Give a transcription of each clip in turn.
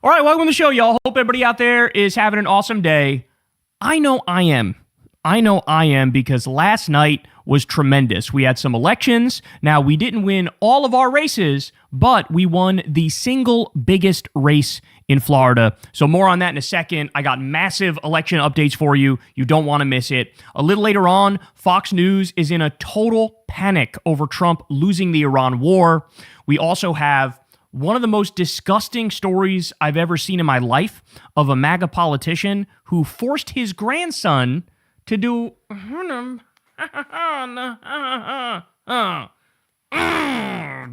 All right, welcome to the show, y'all. Hope everybody out there is having an awesome day. I know I am. Because last night was tremendous. We had some elections. Now, we didn't win all of our races, but we won the single biggest race in Florida. So more on that in a second. I got massive election updates for you. You don't want to miss it. A little later on, Fox News is in a total panic over Trump losing the Iran war. We also have one of the most disgusting stories I've ever seen in my life of a MAGA politician who forced his grandson to do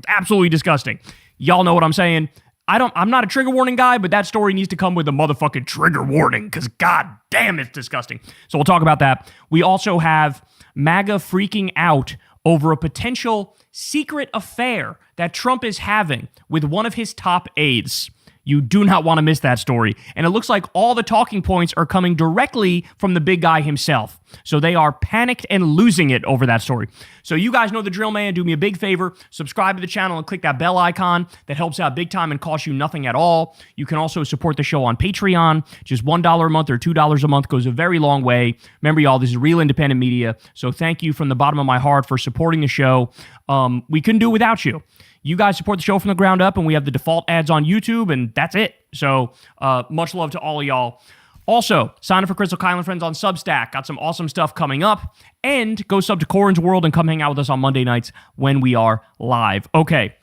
absolutely disgusting. Y'all know what I'm saying. I'm not a trigger warning guy, but that story needs to come with a motherfucking trigger warning because god damn, it's disgusting. So we'll talk about that. We also have MAGA freaking out over a potential secret affair that Trump is having with one of his top aides. You do not want to miss that story. And it looks like all the talking points are coming directly from the big guy himself. So they are panicked and losing it over that story. So you guys know the drill, man. Do me a big favor. Subscribe to the channel and click that bell icon. That helps out big time and costs you nothing at all. You can also support the show on Patreon. Just $1 a month or $2 a month goes a very long way. Remember, y'all, this is real independent media. So thank you from the bottom of my heart for supporting the show. We couldn't do it without you. You guys support the show from the ground up, and we have the default ads on YouTube, and that's it. So much love to all of y'all. Also, sign up for Crystal Kyle and Friends on Substack. Got some awesome stuff coming up. And go sub to Corin's World and come hang out with us on Monday nights when we are live. Okay,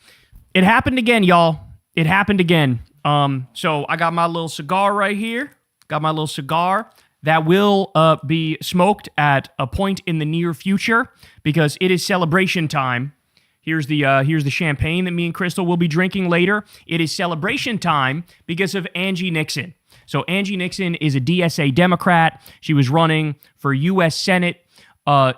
it happened again, y'all. It happened again. So I got my little cigar right here. Got my little cigar that will be smoked at a point in the near future because it is celebration time. Here's the champagne that me and Crystal will be drinking later. It is celebration time because of Angie Nixon. So Angie Nixon is a DSA Democrat. She was running for U.S. Senate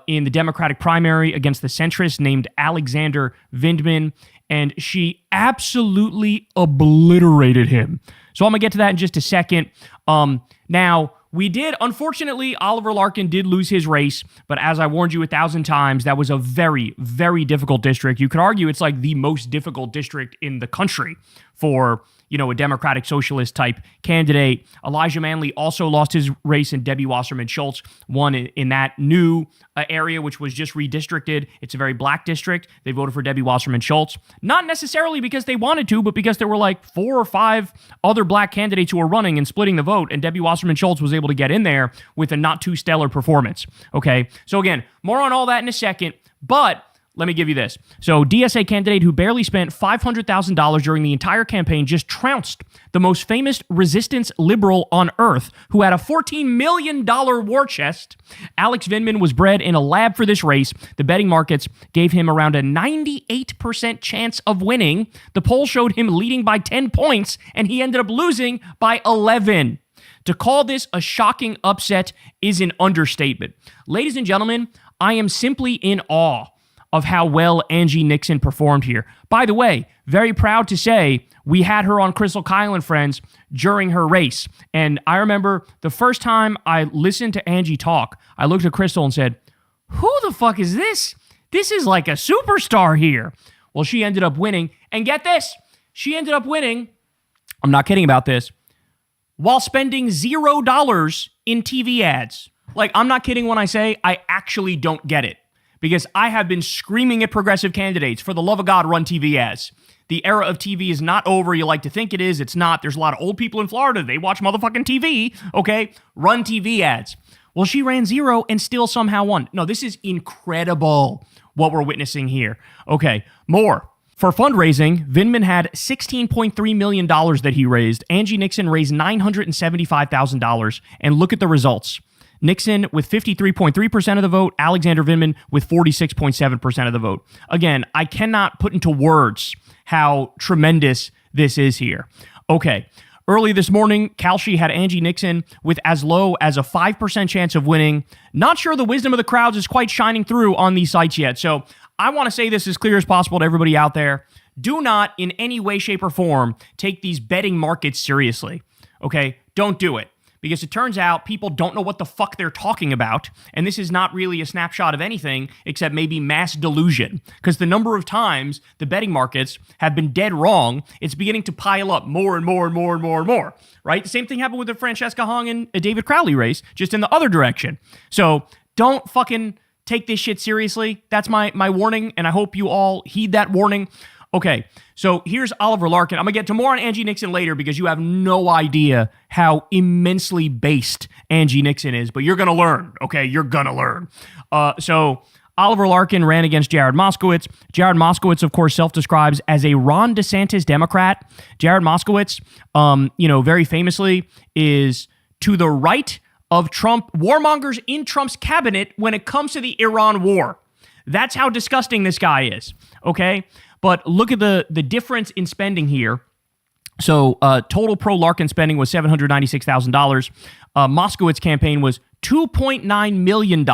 in the Democratic primary against the centrist named Alexander Vindman, and she absolutely obliterated him. So I'm going to get to that in just a second. Now, we did, unfortunately, Oliver Larkin did lose his race, but as I warned you 1,000 times, that was a very, very difficult district. You could argue it's like the most difficult district in the country for, a Democratic Socialist type candidate. Elijah Manley also lost his race, and Debbie Wasserman Schultz won in that new area, which was just redistricted. It's a very black district. They voted for Debbie Wasserman Schultz, not necessarily because they wanted to, but because there were like 4 or 5 other black candidates who were running and splitting the vote, and Debbie Wasserman Schultz was able to get in there with a not too stellar performance. Okay, so again, more on all that in a second, but let me give you this. So DSA candidate who barely spent $500,000 during the entire campaign just trounced the most famous resistance liberal on earth who had a $14 million war chest. Alex Vindman was bred in a lab for this race. The betting markets gave him around a 98% chance of winning. The poll showed him leading by 10 points, and he ended up losing by 11. To call this a shocking upset is an understatement. Ladies and gentlemen, I am simply in awe of how well Angie Nixon performed here. By the way, very proud to say we had her on Crystal Kyle and Friends during her race. And I remember the first time I listened to Angie talk, I looked at Crystal and said, who the fuck is this? This is like a superstar here. Well, she ended up winning. And get this, she ended up winning, I'm not kidding about this, while spending $0 in TV ads. Like, I'm not kidding when I say I actually don't get it. Because I have been screaming at progressive candidates, for the love of God, run TV ads. The era of TV is not over. You like to think it is. It's not. There's a lot of old people in Florida. They watch motherfucking TV. Okay? Run TV ads. Well, she ran 0 and still somehow won. No, this is incredible what we're witnessing here. Okay, more. For fundraising, Vindman had $16.3 million that he raised. Angie Nixon raised $975,000. And look at the results. Nixon with 53.3% of the vote, Alexander Vindman with 46.7% of the vote. Again, I cannot put into words how tremendous this is here. Okay, early this morning, Kalshi had Angie Nixon with as low as a 5% chance of winning. Not sure the wisdom of the crowds is quite shining through on these sites yet. So I want to say this as clear as possible to everybody out there. Do not in any way, shape, or form take these betting markets seriously. Okay, don't do it. because it turns out people don't know what the fuck they're talking about. And this is not really a snapshot of anything except maybe mass delusion, because the number of times the betting markets have been dead wrong, it's beginning to pile up more and more and more and more and more, right? The same thing happened with the Francesca Hong and David Crowley race, just in the other direction. So don't fucking take this shit seriously. That's my warning, and I hope you all heed that warning. Okay, so here's Oliver Larkin. I'm going to get to more on Angie Nixon later because you have no idea how immensely based Angie Nixon is, but you're going to learn, okay? You're going to learn. So Oliver Larkin ran against Jared Moskowitz. Jared Moskowitz, of course, self-describes as a Ron DeSantis Democrat. Jared Moskowitz, very famously, is to the right of Trump, warmongers in Trump's cabinet when it comes to the Iran war. That's how disgusting this guy is, okay? But look at the difference in spending here. So total pro-Larkin spending was $796,000. Moskowitz campaign was $2.9 million,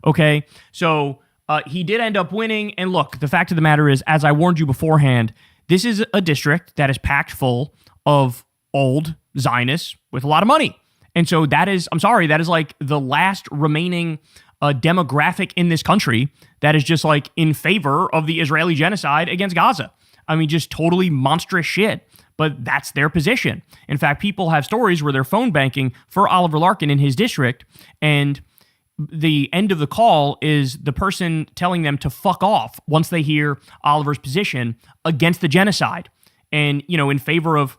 okay? So he did end up winning. And look, the fact of the matter is, as I warned you beforehand, this is a district that is packed full of old Zionists with a lot of money. And so that is like the last remaining demographic in this country that is just like in favor of the Israeli genocide against Gaza. I mean, just totally monstrous shit, but that's their position. In fact, people have stories where they're phone banking for Oliver Larkin in his district, and the end of the call is the person telling them to fuck off once they hear Oliver's position against the genocide and, in favor of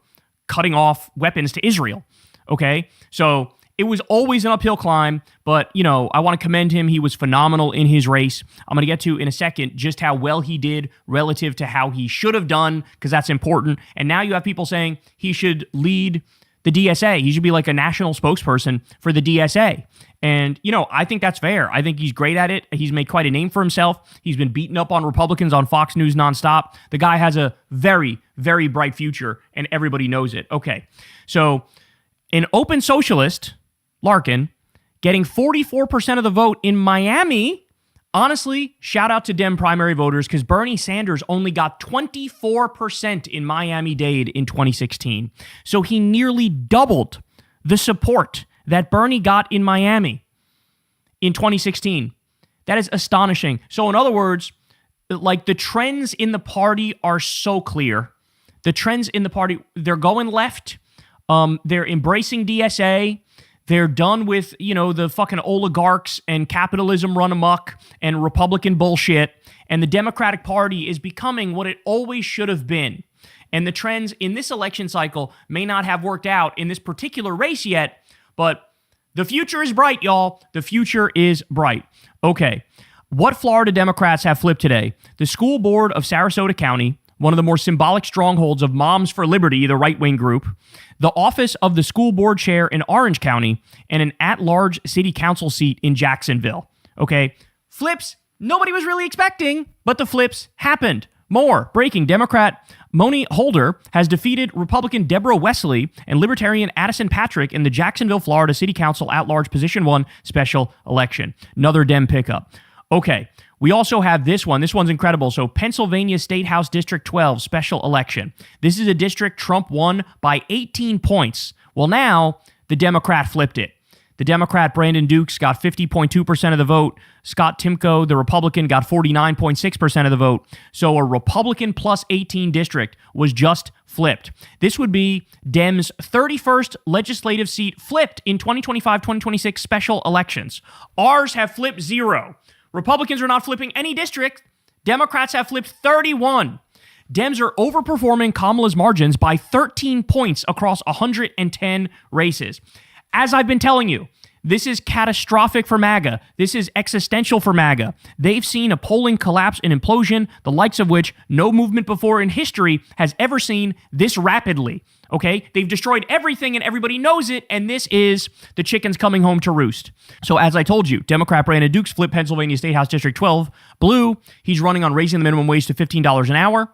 cutting off weapons to Israel. Okay, so it was always an uphill climb, but, I want to commend him. He was phenomenal in his race. I'm going to get to in a second just how well he did relative to how he should have done, because that's important. And now you have people saying he should lead the DSA. He should be like a national spokesperson for the DSA. And, I think that's fair. I think he's great at it. He's made quite a name for himself. He's been beating up on Republicans on Fox News nonstop. The guy has a very, very bright future, and everybody knows it. Okay, so an open socialist, Larkin, getting 44% of the vote in Miami. Honestly, shout out to Dem primary voters, because Bernie Sanders only got 24% in Miami-Dade in 2016. So he nearly doubled the support that Bernie got in Miami in 2016. That is astonishing. So in other words, like, the trends in the party are so clear. The trends in the party, they're going left. They're embracing DSA. They're done with, the fucking oligarchs and capitalism run amok and Republican bullshit. And the Democratic Party is becoming what it always should have been. And the trends in this election cycle may not have worked out in this particular race yet, but the future is bright, y'all. The future is bright. Okay, what Florida Democrats have flipped today? The school board of Sarasota County, one of the more symbolic strongholds of Moms for Liberty, the right-wing group, the office of the school board chair in Orange County, and an at-large city council seat in Jacksonville. Okay, flips nobody was really expecting, but the flips happened. More breaking: Democrat Moni Holder has defeated Republican Deborah Wesley and Libertarian Addison Patrick in the Jacksonville, Florida City Council at-large Position 1 special election. Another Dem pickup. Okay, we also have this one. This one's incredible. So Pennsylvania State House District 12 special election. This is a district Trump won by 18 points. Well, now the Democrat flipped it. The Democrat Brandon Dukes got 50.2% of the vote. Scott Timko, the Republican, got 49.6% of the vote. So a Republican plus 18 district was just flipped. This would be Dem's 31st legislative seat flipped in 2025-2026 special elections. Ours have flipped 0. Republicans are not flipping any district. Democrats have flipped 31. Dems are overperforming Kamala's margins by 13 points across 110 races. As I've been telling you, this is catastrophic for MAGA. This is existential for MAGA. They've seen a polling collapse and implosion, the likes of which no movement before in history has ever seen this rapidly. Okay? They've destroyed everything and everybody knows it, and this is the chickens coming home to roost. So as I told you, Democrat Brandon Dukes flipped Pennsylvania State House District 12 blue. He's running on raising the minimum wage to $15 an hour.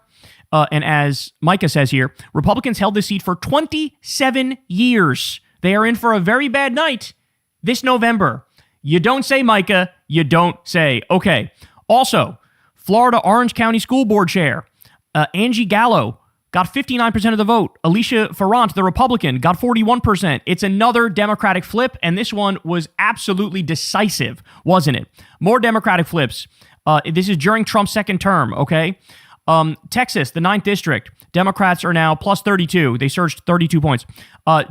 And as Micah says here, Republicans held this seat for 27 years. They are in for a very bad night this November. You don't say, Micah. You don't say. Okay. Also, Florida Orange County School Board Chair Angie Gallo got 59% of the vote. Alicia Ferrant, the Republican, got 41%. It's another Democratic flip, and this one was absolutely decisive, wasn't it? More Democratic flips. This is during Trump's second term, okay? Texas, the 9th district, Democrats are now plus 32. They surged 32 points.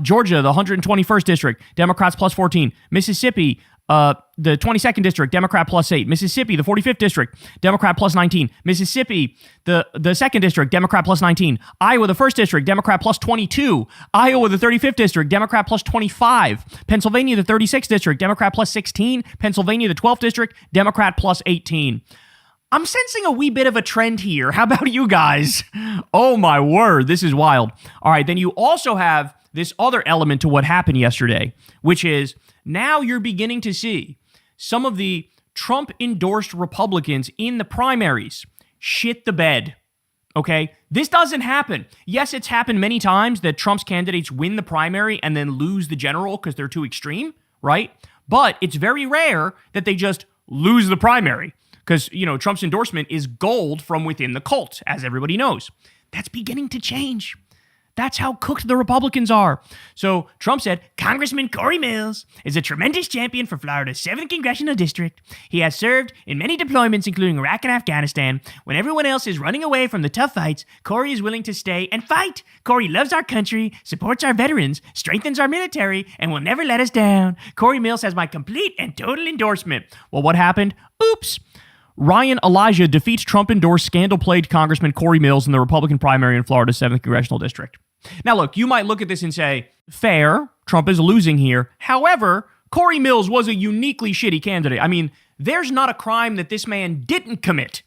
Georgia, the 121st district, Democrats plus 14. Mississippi, the 22nd district, Democrat plus 8. Mississippi, the 45th district, Democrat plus 19. Mississippi, the 2nd district, Democrat plus 19. Iowa, the 1st district, Democrat plus 22. Iowa, the 35th district, Democrat plus 25. Pennsylvania, the 36th district, Democrat plus 16. Pennsylvania, the 12th district, Democrat plus 18. I'm sensing a wee bit of a trend here. How about you guys? Oh my word, this is wild. All right, then you also have this other element to what happened yesterday, which is now you're beginning to see some of the Trump-endorsed Republicans in the primaries shit the bed, okay? This doesn't happen. Yes, it's happened many times that Trump's candidates win the primary and then lose the general because they're too extreme, right? But it's very rare that they just lose the primary. Because, Trump's endorsement is gold from within the cult, as everybody knows. That's beginning to change. That's how cooked the Republicans are. So Trump said, Congressman Corey Mills is a tremendous champion for Florida's 7th Congressional District. He has served in many deployments, including Iraq and Afghanistan. When everyone else is running away from the tough fights, Corey is willing to stay and fight. Corey loves our country, supports our veterans, strengthens our military, and will never let us down. Corey Mills has my complete and total endorsement. Well, what happened? Oops. Ryan Elijah defeats Trump-endorsed scandal-plagued Congressman Corey Mills in the Republican primary in Florida's 7th Congressional District. Now, look, you might look at this and say, fair, Trump is losing here. However, Corey Mills was a uniquely shitty candidate. I mean, there's not a crime that this man didn't commit.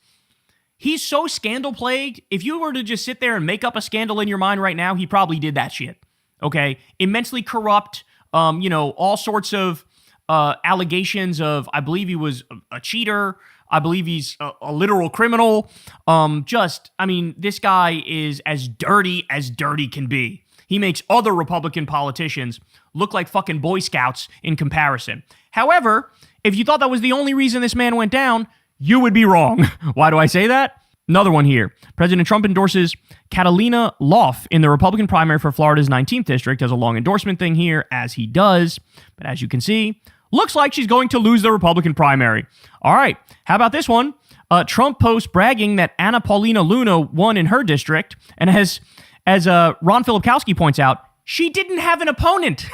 He's so scandal-plagued, if you were to just sit there and make up a scandal in your mind right now, he probably did that shit, okay? Immensely corrupt, all sorts of allegations of, I believe he was a cheater, I believe he's a literal criminal. This guy is as dirty can be. He makes other Republican politicians look like fucking Boy Scouts in comparison. However, if you thought that was the only reason this man went down, you would be wrong. Why do I say that? Another one here. President Trump endorses Catalina Loff in the Republican primary for Florida's 19th district. Has a long endorsement thing here, as he does. But as you can see, looks like she's going to lose the Republican primary. All right, how about this one? Trump posts bragging that Anna Paulina Luna won in her district, and as Ron Filipkowski points out, she didn't have an opponent.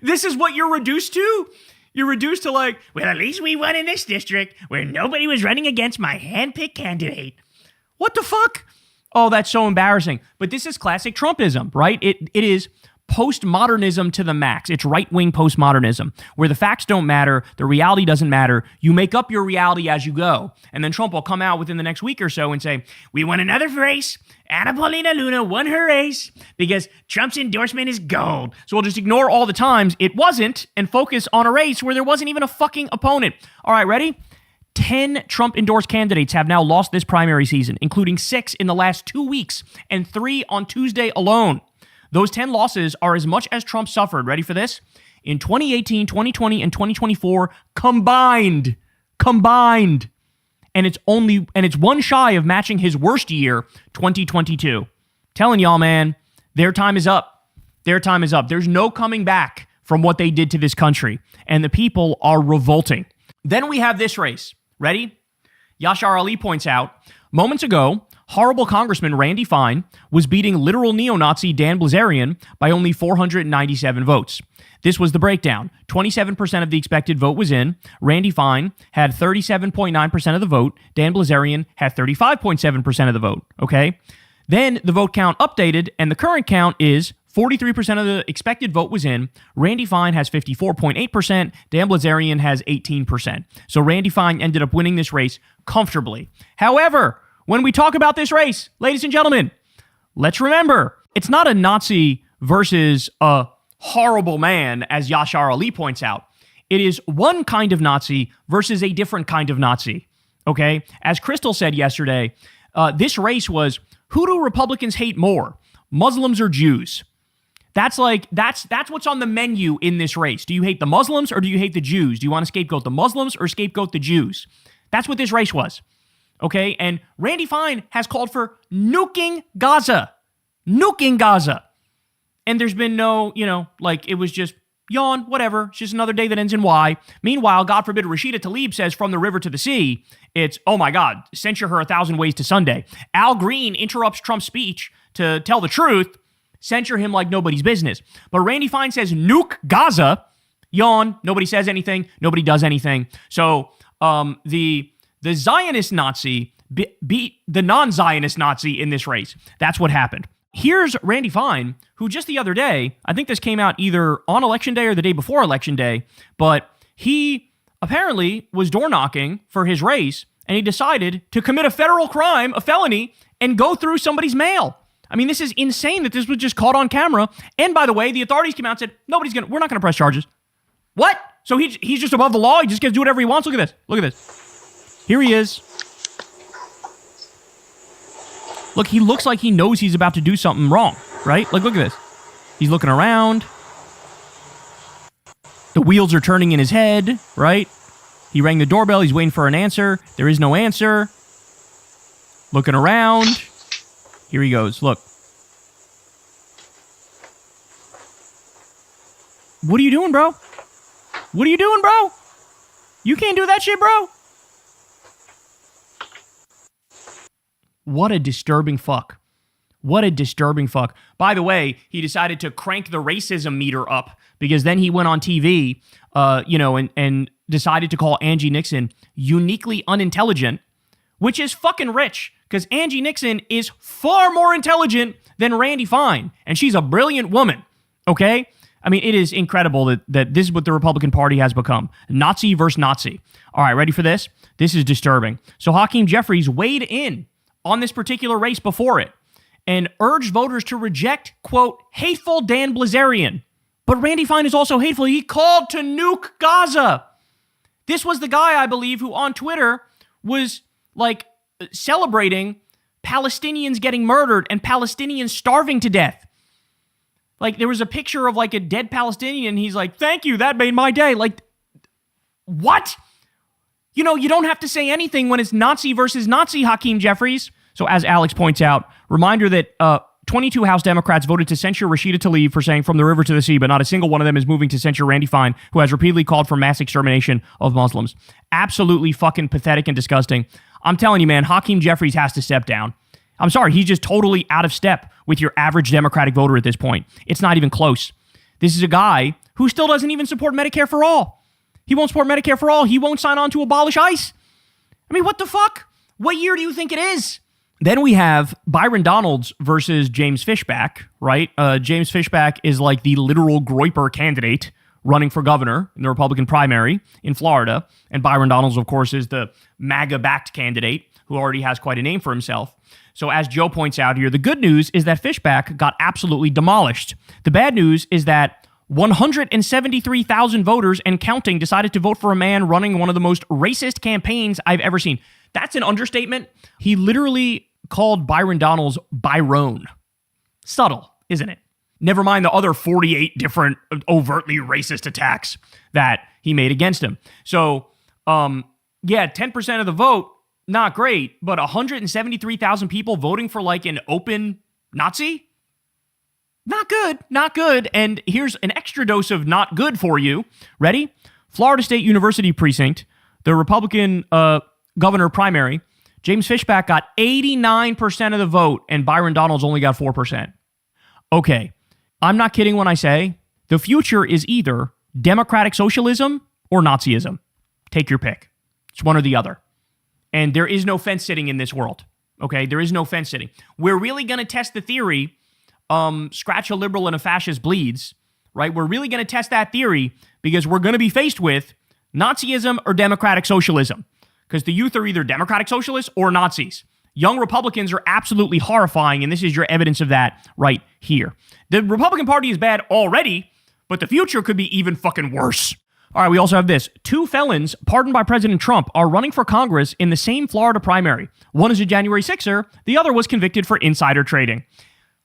This is what you're reduced to? You're reduced to well, at least we won in this district where nobody was running against my handpicked candidate. What the fuck? Oh, that's so embarrassing. But this is classic Trumpism, right? It is postmodernism to the max. It's right-wing postmodernism, where the facts don't matter, the reality doesn't matter. You make up your reality as you go. And then Trump will come out within the next week or so and say, we won another race. Anna Paulina Luna won her race because Trump's endorsement is gold. So we'll just ignore all the times it wasn't and focus on a race where there wasn't even a fucking opponent. All right, ready? 10 Trump-endorsed candidates have now lost this primary season, including 6 in the last 2 weeks and 3 on Tuesday alone. Those 10 losses are as much as Trump suffered. Ready for this? In 2018, 2020, and 2024 combined. And it's one shy of matching his worst year, 2022. Telling y'all, man, their time is up. There's no coming back from what they did to this country. And the people are revolting. Then we have this race. Ready? Yashar Ali points out, moments ago, horrible Congressman Randy Fine was beating literal neo-Nazi Dan Blazarian by only 497 votes. This was the breakdown. 27% of the expected vote was in. Randy Fine had 37.9% of the vote. Dan Blazarian had 35.7% of the vote. Okay? Then the vote count updated, and the current count is 43% of the expected vote was in. Randy Fine has 54.8%. Dan Blazarian has 18%. So Randy Fine ended up winning this race comfortably. However, when we talk about this race, ladies and gentlemen, let's remember, it's not a Nazi versus a horrible man, as Yashar Ali points out. It is one kind of Nazi versus a different kind of Nazi, okay? As Crystal said yesterday, this race was, who do Republicans hate more, Muslims or Jews? That's what's on the menu in this race. Do you hate the Muslims or do you hate the Jews? Do you want to scapegoat the Muslims or scapegoat the Jews? That's what this race was. Okay? And Randy Fine has called for nuking Gaza. Nuking Gaza. And there's been no, it was just yawn, whatever. It's just another day that ends in Y. Meanwhile, God forbid, Rashida Tlaib says from the river to the sea, it's, oh my God, censure her 1,000 ways to Sunday. Al Green interrupts Trump's speech to tell the truth, censure him like nobody's business. But Randy Fine says nuke Gaza, yawn, nobody says anything, nobody does anything. So the Zionist Nazi beat the non-Zionist Nazi in this race. That's what happened. Here's Randy Fine, who just the other day, I think this came out either on Election Day or the day before Election Day, but he apparently was door knocking for his race, and he decided to commit a federal crime, a felony, and go through somebody's mail. I mean, this is insane that this was just caught on camera. And by the way, the authorities came out and said, we're not going to press charges. What? So he's just above the law? He just gets to do whatever he wants? Look at this. Look at this. Here he is. Look, he looks like he knows he's about to do something wrong, right? Like, look at this. He's looking around. The wheels are turning in his head, right? He rang the doorbell. He's waiting for an answer. There is no answer. Looking around. Here he goes. Look. What are you doing, bro? What are you doing, bro? You can't do that shit, bro. What a disturbing fuck. What a disturbing fuck. By the way, he decided to crank the racism meter up because then he went on TV, and decided to call Angie Nixon uniquely unintelligent, which is fucking rich because Angie Nixon is far more intelligent than Randy Fine, and she's a brilliant woman, okay? I mean, it is incredible that this is what the Republican Party has become. Nazi versus Nazi. All right, ready for this? This is disturbing. So Hakeem Jeffries weighed in on this particular race before it and urged voters to reject, quote, hateful Dan Blazarian. But Randy Fine is also hateful. He called to nuke Gaza. This was the guy, I believe, who on Twitter was celebrating Palestinians getting murdered and Palestinians starving to death. Like, there was a picture of a dead Palestinian. And he's like, thank you, that made my day. Like, what? You don't have to say anything when it's Nazi versus Nazi, Hakeem Jeffries. So as Alex points out, reminder that 22 House Democrats voted to censure Rashida Tlaib for saying from the river to the sea, but not a single one of them is moving to censure Randy Fine, who has repeatedly called for mass extermination of Muslims. Absolutely fucking pathetic and disgusting. I'm telling you, man, Hakeem Jeffries has to step down. I'm sorry, he's just totally out of step with your average Democratic voter at this point. It's not even close. This is a guy who still doesn't even support Medicare for all. He won't support Medicare for all. He won't sign on to abolish ICE. I mean, what the fuck? What year do you think it is? Then we have Byron Donalds versus James Fishback, right? James Fishback is like the literal Groyper candidate running for governor in the Republican primary in Florida. And Byron Donalds, of course, is the MAGA-backed candidate who already has quite a name for himself. So as Joe points out here, the good news is that Fishback got absolutely demolished. The bad news is that 173,000 voters and counting decided to vote for a man running one of the most racist campaigns I've ever seen. That's an understatement. He literally called Byron Donalds Byron. Subtle, isn't it? Never mind the other 48 different overtly racist attacks that he made against him. So, 10% of the vote, not great, but 173,000 people voting for an open Nazi? Not good, not good. And here's an extra dose of not good for you. Ready? Florida State University precinct, the Republican governor primary, James Fishback got 89% of the vote and Byron Donalds only got 4%. Okay, I'm not kidding when I say the future is either democratic socialism or Nazism. Take your pick. It's one or the other. And there is no fence sitting in this world. Okay, there is no fence sitting. We're really going to test the theory, scratch a liberal and a fascist bleeds, right? We're really going to test that theory because we're going to be faced with Nazism or democratic socialism. Because the youth are either democratic socialists or Nazis. Young Republicans are absolutely horrifying, and this is your evidence of that right here. The Republican Party is bad already, but the future could be even fucking worse. All right, we also have this. 2 felons pardoned by President Trump are running for Congress in the same Florida primary. One is a January 6er. The other was convicted for insider trading.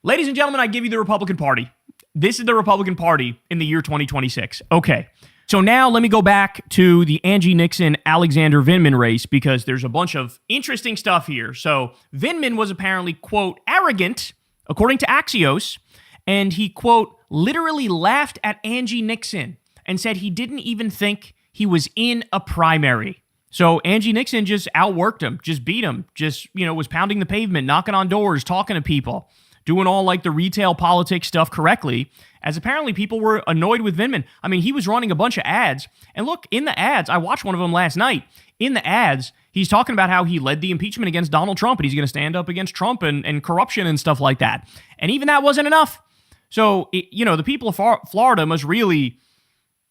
Ladies and gentlemen, I give you the Republican Party. This is the Republican Party in the year 2026. Okay, So now let me go back to the Angie Nixon-Alexander Vindman race because there's a bunch of interesting stuff here. So Vindman was apparently, quote, arrogant, according to Axios, and he, quote, literally laughed at Angie Nixon and said he didn't even think he was in a primary. So Angie Nixon just outworked him, just beat him, just, was pounding the pavement, knocking on doors, talking to people, doing all like the retail politics stuff correctly, as apparently people were annoyed with Vindman. I mean, he was running a bunch of ads. And look, in the ads, I watched one of them last night. In the ads, he's talking about how he led the impeachment against Donald Trump and he's going to stand up against Trump and corruption and stuff like that. And even that wasn't enough. So, the people of Florida must really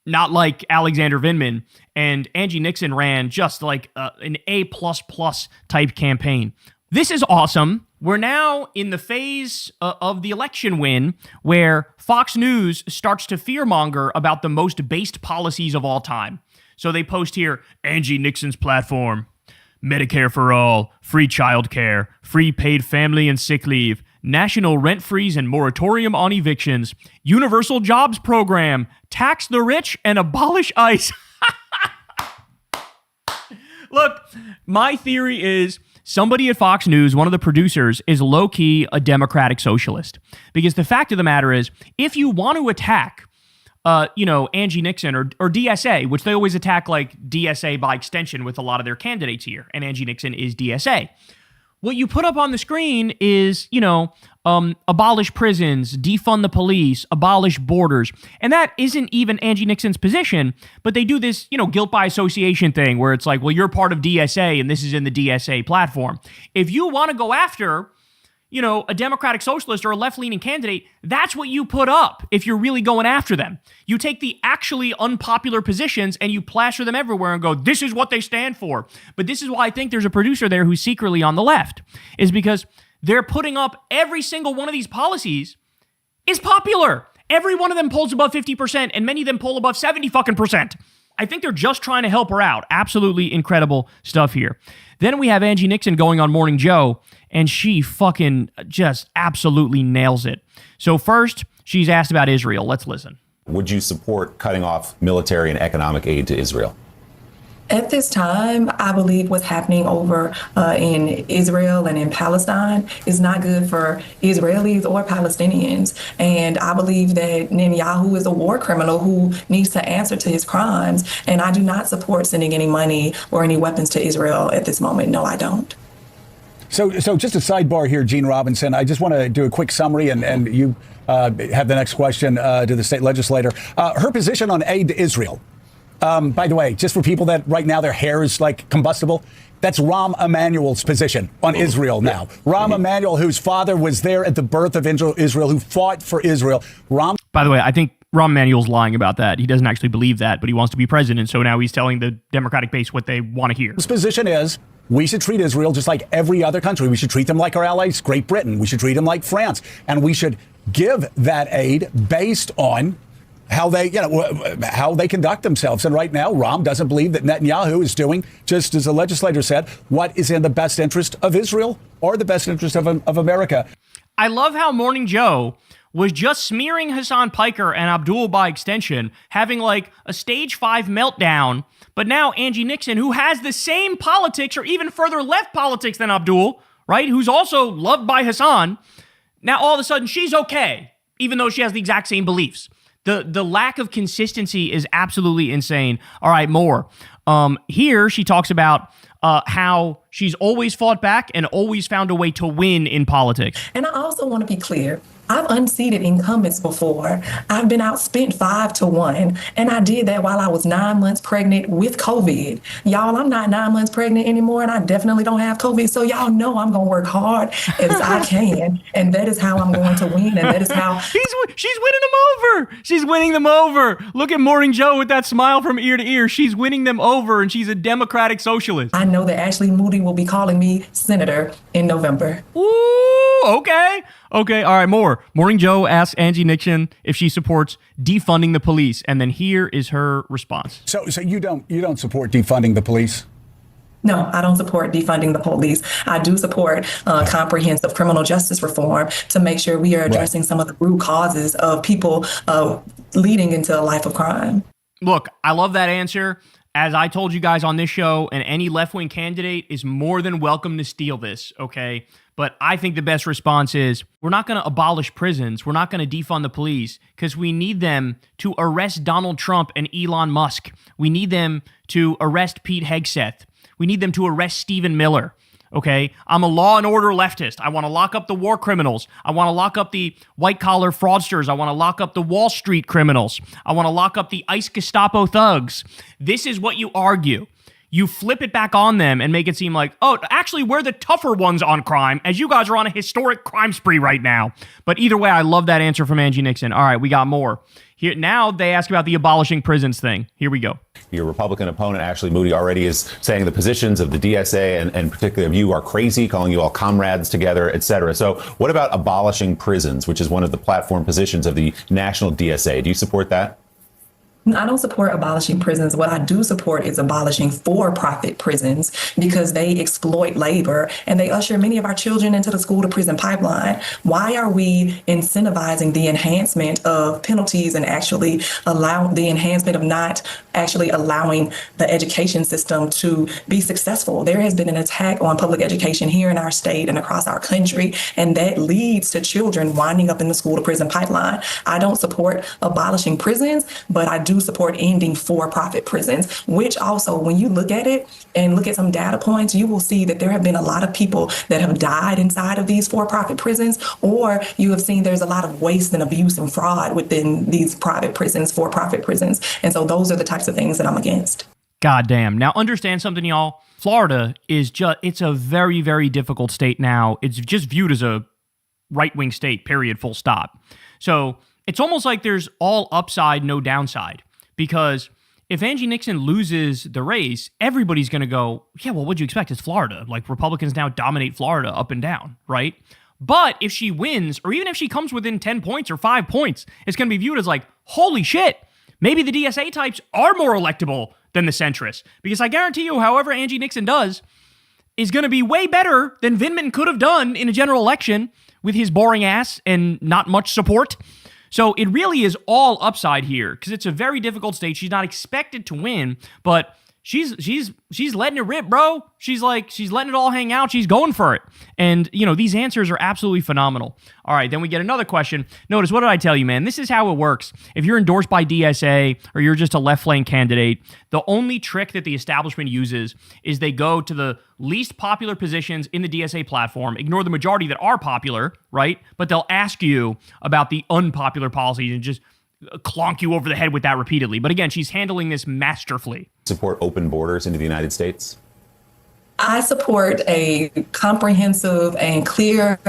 not like Alexander Vindman, and Angie Nixon ran just like an A++ type campaign. This is awesome. We're now in the phase of the election win where Fox News starts to fearmonger about the most based policies of all time. So they post here, Angie Nixon's platform, Medicare for all, free childcare, free paid family and sick leave, national rent freeze and moratorium on evictions, universal jobs program, tax the rich and abolish ICE. Look, my theory is somebody at Fox News, one of the producers, is low-key a Democratic socialist. Because the fact of the matter is, if you want to attack, Angie Nixon or DSA, which they always attack like DSA by extension with a lot of their candidates here, and Angie Nixon is DSA. What you put up on the screen is, abolish prisons, defund the police, abolish borders. And that isn't even Angie Nixon's position, but they do this, guilt by association thing where it's like, well, you're part of DSA and this is in the DSA platform. If you want to go after, a Democratic socialist or a left-leaning candidate, that's what you put up if you're really going after them. You take the actually unpopular positions and you plaster them everywhere and go, this is what they stand for. But this is why I think there's a producer there who's secretly on the left, is because they're putting up every single one of these policies is popular. Every one of them polls above 50%, and many of them poll above 70%. I think they're just trying to help her out. Absolutely incredible stuff here. Then we have Angie Nixon going on Morning Joe, and she fucking just absolutely nails it. So first, she's asked about Israel. Let's listen. Would you support cutting off military and economic aid to Israel? At this time, I believe what's happening over in Israel and in Palestine is not good for Israelis or Palestinians. And I believe that Netanyahu is a war criminal who needs to answer to his crimes. And I do not support sending any money or any weapons to Israel at this moment. No, I don't. So just a sidebar here, Gene Robinson. I just want to do a quick summary, and you have the next question to the state legislator. Her position on aid to Israel. By the way, just for people that right now their hair is like combustible, that's Rahm Emanuel's position on Israel now. Rahm Emanuel, whose father was there at the birth of Israel, who fought for Israel. By the way, I think Rahm Emanuel's lying about that. He doesn't actually believe that, but he wants to be president. So now he's telling the Democratic base what they want to hear. His position is we should treat Israel just like every other country. We should treat them like our allies, Great Britain. We should treat them like France. And we should give that aid based on how they conduct themselves. And right now, Rahm doesn't believe that Netanyahu is doing, just as the legislator said, what is in the best interest of Israel or the best interest of America. I love how Morning Joe was just smearing Hassan Piker and Abdul by extension, having like a stage 5 meltdown. But now Angie Nixon, who has the same politics or even further left politics than Abdul, right, who's also loved by Hassan, now all of a sudden she's okay, even though she has the exact same beliefs. The lack of consistency is absolutely insane. All right, more. Here she talks about how she's always fought back and always found a way to win in politics. And I also want to be clear. I've unseated incumbents before. I've been outspent 5-1, and I did that while I was 9 months pregnant with COVID. Y'all, I'm not 9 months pregnant anymore, and I definitely don't have COVID. So y'all know I'm going to work hard as I can, and that is how I'm going to win, and that is how... She's winning them over. She's winning them over. Look at Morning Joe with that smile from ear to ear. She's winning them over, and she's a Democratic socialist. I know that Ashley Moody will be calling me senator in November. Ooh, okay. Okay, all right, more. Morning Joe asks Angie Nixon if she supports defunding the police, and then here is her response. So you don't support defunding the police? No, I don't support defunding the police. I do support comprehensive criminal justice reform to make sure we are addressing some of the root causes of people leading into a life of crime. Look, I love that answer. As I told you guys on this show, and any left-wing candidate is more than welcome to steal this, okay? But I think the best response is we're not going to abolish prisons. We're not going to defund the police because we need them to arrest Donald Trump and Elon Musk. We need them to arrest Pete Hegseth. We need them to arrest Stephen Miller. Okay, I'm a law and order leftist. I want to lock up the war criminals. I want to lock up the white-collar fraudsters. I want to lock up the Wall Street criminals. I want to lock up the ICE Gestapo thugs. This is what you argue. You flip it back on them and make it seem like, oh, actually, we're the tougher ones on crime, as you guys are on a historic crime spree right now. But either way, I love that answer from Angie Nixon. All right, we got more. Here, now they ask about the abolishing prisons thing. Here we go. Your Republican opponent, Ashley Moody, already is saying the positions of the DSA and particularly of you are crazy, calling you all comrades together, et cetera. So what about abolishing prisons, which is one of the platform positions of the national DSA? Do you support that? I don't support abolishing prisons. What I do support is abolishing for-profit prisons because they exploit labor and they usher many of our children into the school-to-prison pipeline. Why are we incentivizing the enhancement of penalties and actually allow the enhancement of not actually allowing the education system to be successful? There has been an attack on public education here in our state and across our country, and that leads to children winding up in the school-to-prison pipeline. I don't support abolishing prisons, but I do support ending for-profit prisons, which also, when you look at it and look at some data points, you will see that there have been a lot of people that have died inside of these for-profit prisons, or you have seen there's a lot of waste and abuse and fraud within these private prisons, for-profit prisons. And so those are the types of things that I'm against. God damn. Now understand something, y'all. Florida is it's a very, very difficult state now. It's just viewed as a right-wing state, period, full stop. So it's almost like there's all upside, no downside. Because if Angie Nixon loses the race, everybody's going to go, yeah, well, what'd you expect? It's Florida. Like, Republicans now dominate Florida up and down, right? But if she wins, or even if she comes within 10 points or 5 points, it's going to be viewed as like, holy shit, maybe the DSA types are more electable than the centrists. Because I guarantee you, however Angie Nixon does, is going to be way better than Vindman could have done in a general election with his boring ass and not much support. So it really is all upside here because it's a very difficult state. She's not expected to win, but she's letting it rip, bro. She's letting it all hang out. She's going for it. And, these answers are absolutely phenomenal. All right, then we get another question. Notice, what did I tell you, man? This is how it works. If you're endorsed by DSA or you're just a left-flank candidate, the only trick that the establishment uses is they go to the least popular positions in the DSA platform, ignore the majority that are popular, right? But they'll ask you about the unpopular policies and just clonk you over the head with that repeatedly. But again, she's handling this masterfully. Support open borders into the United States? I support a comprehensive and clear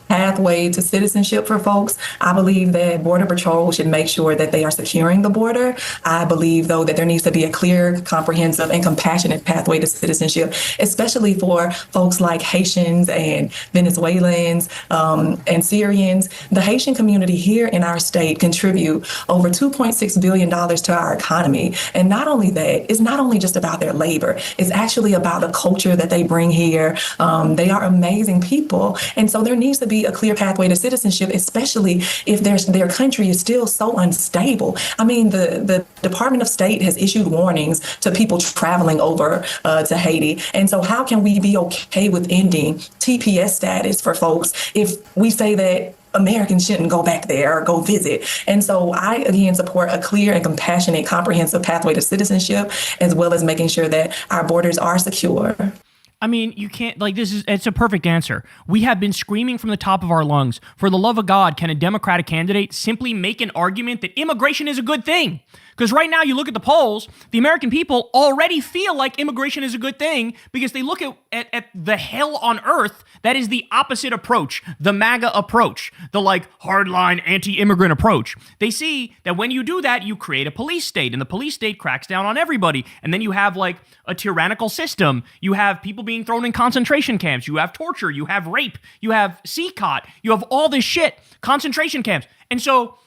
pathway to citizenship for folks. I believe that Border Patrol should make sure that they are securing the border. I believe, though, that there needs to be a clear, comprehensive, and compassionate pathway to citizenship, especially for folks like Haitians and Venezuelans and Syrians. The Haitian community here in our state contribute over $2.6 billion to our economy. And not only that, it's not only just about their labor, it's actually about the culture that they bring here. They are amazing people. And so there needs to be a clear pathway to citizenship, especially if their country is still so unstable. I mean, the Department of State has issued warnings to people traveling over to Haiti. And so how can we be okay with ending TPS status for folks if we say that Americans shouldn't go back there or go visit? And so I, again, support a clear and compassionate, comprehensive pathway to citizenship, as well as making sure that our borders are secure. I mean, you can't, it's a perfect answer. We have been screaming from the top of our lungs, for the love of God, can a Democratic candidate simply make an argument that immigration is a good thing? Because right now, you look at the polls, the American people already feel like immigration is a good thing because they look at the hell on earth that is the opposite approach, the MAGA approach, the hardline anti-immigrant approach. They see that when you do that, you create a police state, and the police state cracks down on everybody. And then you have a tyrannical system. You have people being thrown in concentration camps. You have torture. You have rape. You have CCOT. You have all this shit, concentration camps. And so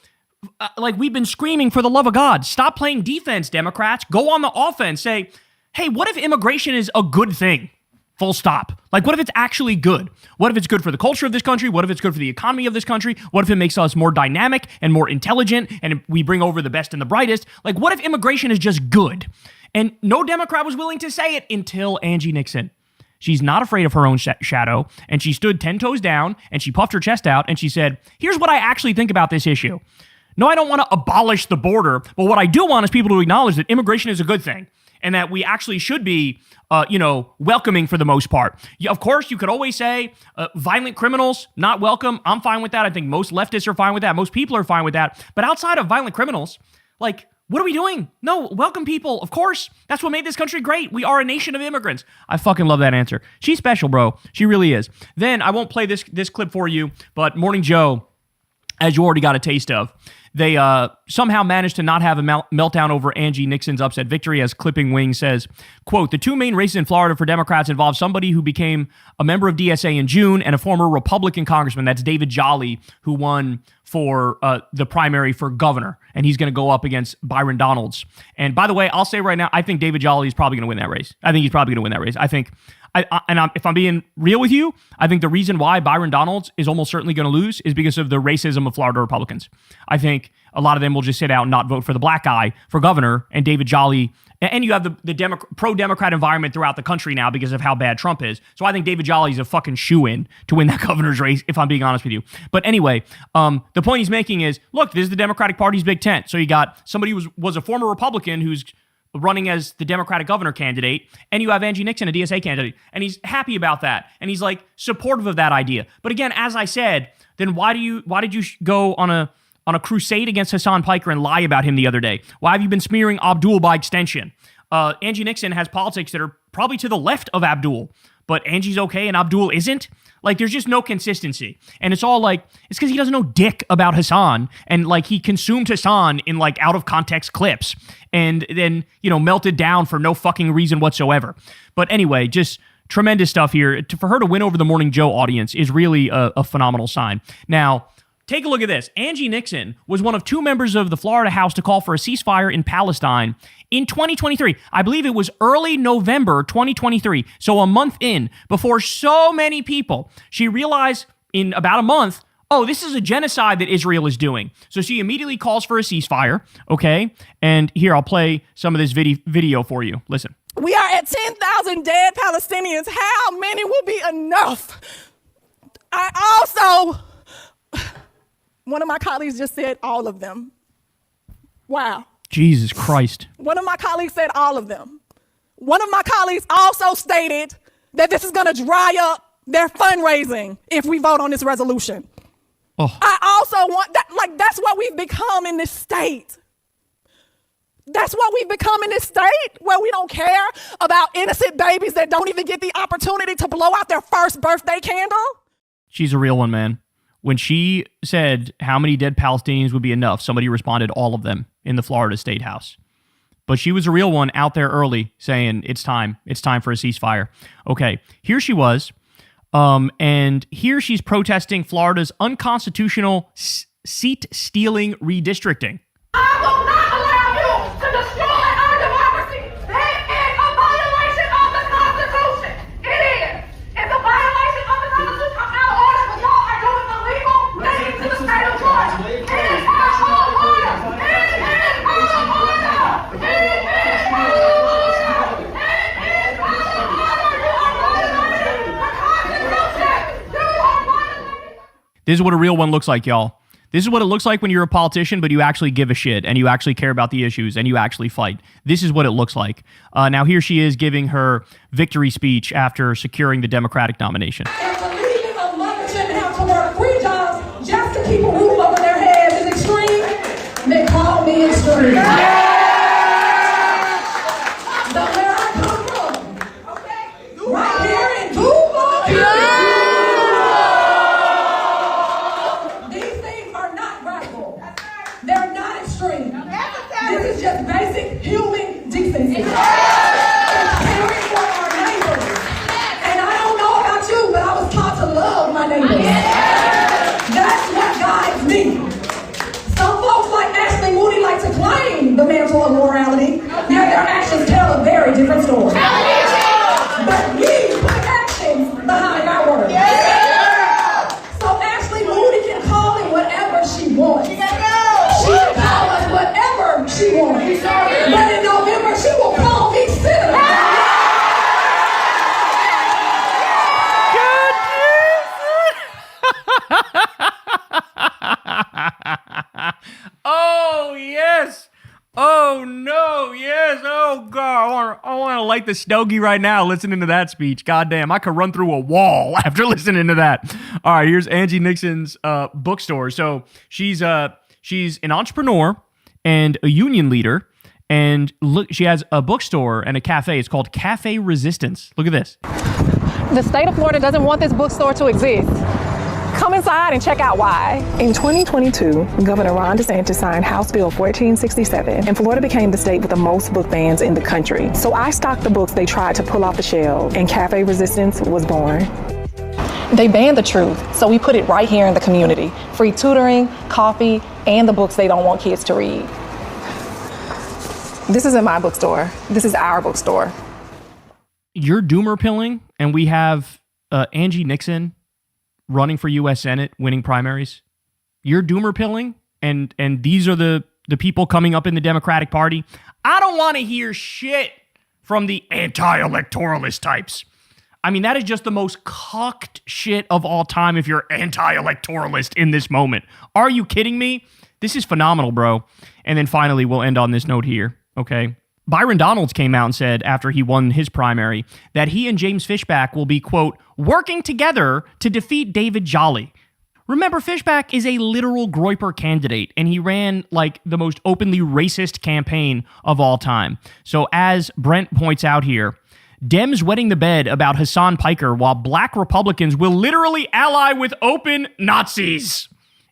we've been screaming, for the love of God, stop playing defense, Democrats. Go on the offense. Say, hey, what if immigration is a good thing? Full stop. Like, what if it's actually good? What if it's good for the culture of this country? What if it's good for the economy of this country? What if it makes us more dynamic and more intelligent and we bring over the best and the brightest? Like, what if immigration is just good? And no Democrat was willing to say it until Angie Nixon. She's not afraid of her own shadow, and she stood 10 toes down, and she puffed her chest out, and she said, here's what I actually think about this issue. No, I don't want to abolish the border, but what I do want is people to acknowledge that immigration is a good thing, and that we actually should be, welcoming for the most part. Of course, you could always say violent criminals, not welcome. I'm fine with that. I think most leftists are fine with that. Most people are fine with that. But outside of violent criminals, like, what are we doing? No, welcome people. Of course. That's what made this country great. We are a nation of immigrants. I fucking love that answer. She's special, bro. She really is. Then I won't play this clip for you, but Morning Joe, as you already got a taste of, they somehow managed to not have a meltdown over Angie Nixon's upset victory, as Clipping Wing says, quote, the two main races in Florida for Democrats involve somebody who became a member of DSA in June and a former Republican congressman. That's David Jolly, who won for the primary for governor, and he's going to go up against Byron Donalds. And by the way, I'll say right now, I think David Jolly is probably going to win that race. If I'm being real with you, I think the reason why Byron Donalds is almost certainly going to lose is because of the racism of Florida Republicans. I think a lot of them will just sit out and not vote for the black guy for governor, and David Jolly, and you have the pro-Democrat environment throughout the country now because of how bad Trump is. So I think David Jolly is a fucking shoo-in to win that governor's race, if I'm being honest with you. But anyway, the point he's making is, look, this is the Democratic Party's big tent. So you got somebody who was a former Republican who's running as the Democratic governor candidate, and you have Angie Nixon, a DSA candidate, and he's happy about that, and he's like supportive of that idea. But again, as I said, then why did you go on a crusade against Hassan Piker and lie about him the other day? Why have you been smearing Abdul by extension? Angie Nixon has politics that are probably to the left of Abdul, but Angie's okay and Abdul isn't. Like, there's just no consistency. And it's all like, it's because he doesn't know dick about Hassan. And like, he consumed Hassan in like out of context clips and then, melted down for no fucking reason whatsoever. But anyway, just tremendous stuff here. For her to win over the Morning Joe audience is really a phenomenal sign. Now, take a look at this. Angie Nixon was one of two members of the Florida House to call for a ceasefire in Palestine in 2023. I believe it was early November 2023, so a month in, before so many people. She realized in about a month, oh, this is a genocide that Israel is doing. So she immediately calls for a ceasefire, okay? And here, I'll play some of this video for you. Listen. We are at 10,000 dead Palestinians. How many will be enough? One of my colleagues just said all of them. Wow. Jesus Christ. One of my colleagues said all of them. One of my colleagues also stated that this is going to dry up their fundraising if we vote on this resolution. Oh. I also want that, like, that's what we've become in this state. That's what we've become in this state, where we don't care about innocent babies that don't even get the opportunity to blow out their first birthday candle. She's a real one, man. When she said how many dead Palestinians would be enough, somebody responded, all of them, in the Florida State House. But she was a real one out there early saying, it's time for a ceasefire. Okay, here she was. And here she's protesting Florida's unconstitutional seat-stealing redistricting. I will not allow you to destroy our democracy. That is a violation of the Constitution. It is. It's a violation of the Constitution. I'm out of order, but y'all are doing illegal things to the state of Florida. It is out of order. It is out of order. It is out of order. It is out of order. You are violating the Constitution. You are violating. This is what a real one looks like, y'all. This is what it looks like when you're a politician, but you actually give a shit and you actually care about the issues and you actually fight. This is what it looks like. Now, here she is giving her victory speech after securing the Democratic nomination. And believing a mother shouldn't have to work 3 jobs just to keep a roof over their heads is extreme. They call me extreme. So where I come from, right here in Duval, these things are not radical. They're not extreme. This is just basic human decency. It's caring for our neighbors. And I don't know about you, but I was taught to love my neighbors. That's what guides me. Some folks like Ashley Moody like to claim the mantle like the stogie right now listening to that speech. Goddamn, I could run through a wall after listening to that. All right, here's Angie Nixon's bookstore. So she's an entrepreneur and a union leader. And look, she has a bookstore and a cafe. It's called Cafe Resistance. Look at this. The state of Florida doesn't want this bookstore to exist. Come inside and check out why. In 2022, Governor Ron DeSantis signed House Bill 1467, and Florida became the state with the most book bans in the country. So I stocked the books they tried to pull off the shelves, and Cafe Resistance was born. They banned the truth, so we put it right here in the community. Free tutoring, coffee, and the books they don't want kids to read. This isn't my bookstore. This is our bookstore. You're doomer pilling, and we have Angie Nixon running for U.S. Senate, winning primaries. You're doomer pilling, and these are the people coming up in the Democratic Party. I don't want to hear shit from the anti-electoralist types. I mean, that is just the most cucked shit of all time if you're anti-electoralist in this moment. Are you kidding me? This is phenomenal, bro. And then finally, we'll end on this note here, okay? Byron Donalds came out and said after he won his primary that he and James Fishback will be, quote, working together to defeat David Jolly. Remember, Fishback is a literal Groyper candidate, and he ran like the most openly racist campaign of all time. So as Brent points out here, Dems wetting the bed about Hassan Piker while black Republicans will literally ally with open Nazis.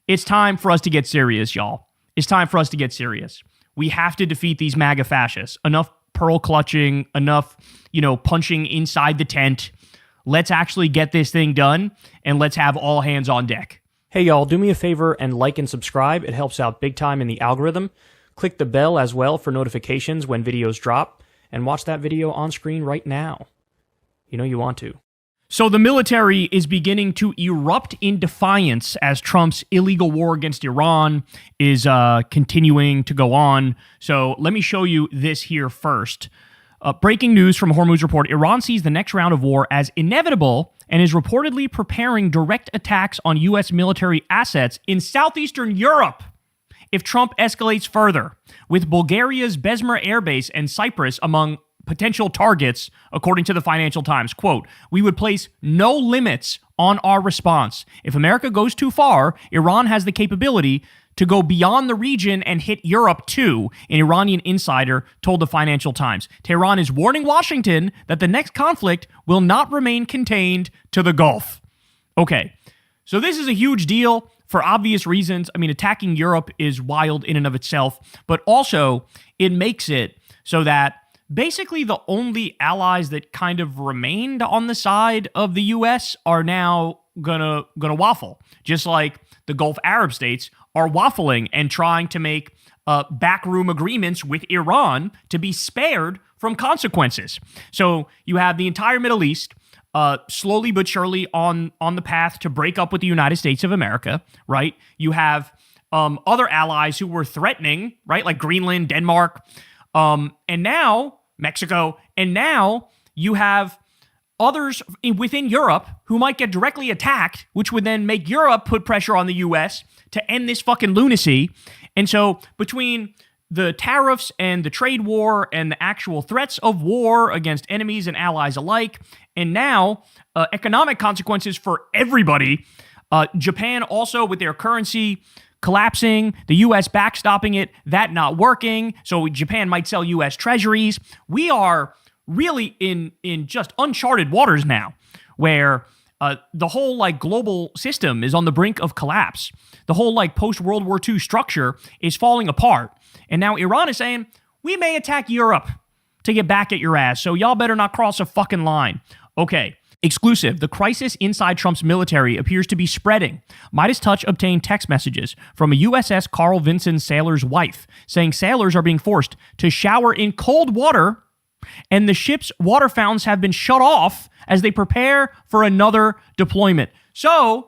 It's time for us to get serious, y'all. It's time for us to get serious. We have to defeat these MAGA fascists. Enough pearl clutching, enough, punching inside the tent. Let's actually get this thing done, and let's have all hands on deck. Hey y'all, do me a favor and like and subscribe. It helps out big time in the algorithm. Click the bell as well for notifications when videos drop, and watch that video on screen right now. You know you want to. So the military is beginning to erupt in defiance as Trump's illegal war against Iran is continuing to go on. So let me show you this here first. Breaking news from Hormuz Report, Iran sees the next round of war as inevitable and is reportedly preparing direct attacks on U.S. military assets in southeastern Europe if Trump escalates further, with Bulgaria's Besmer Air Base and Cyprus among potential targets, according to the Financial Times. Quote, we would place no limits on our response. If America goes too far, Iran has the capability to go beyond the region and hit Europe too, an Iranian insider told the Financial Times. Tehran is warning Washington that the next conflict will not remain contained to the Gulf. Okay, so this is a huge deal for obvious reasons. I mean, attacking Europe is wild in and of itself, but also it makes it so that basically the only allies that kind of remained on the side of the U.S. are now gonna waffle, just like the Gulf Arab states are waffling and trying to make backroom agreements with Iran to be spared from consequences. So you have the entire Middle East slowly but surely on the path to break up with the United States of America, right? You have other allies who were threatening, right, like Greenland, Denmark, and now Mexico, and now you have others within Europe who might get directly attacked, which would then make Europe put pressure on the U.S. to end this fucking lunacy. And so between the tariffs and the trade war and the actual threats of war against enemies and allies alike, and now economic consequences for everybody, Japan also with their currency collapsing, the U.S. backstopping it, that not working, so Japan might sell U.S. treasuries. We are really in just uncharted waters now, where the whole global system is on the brink of collapse. The whole post-World War II structure is falling apart. And now Iran is saying, we may attack Europe to get back at your ass, so y'all better not cross a fucking line. Okay. Exclusive, the crisis inside Trump's military appears to be spreading. Midas Touch obtained text messages from a USS Carl Vinson sailor's wife saying sailors are being forced to shower in cold water and the ship's water fountains have been shut off as they prepare for another deployment. So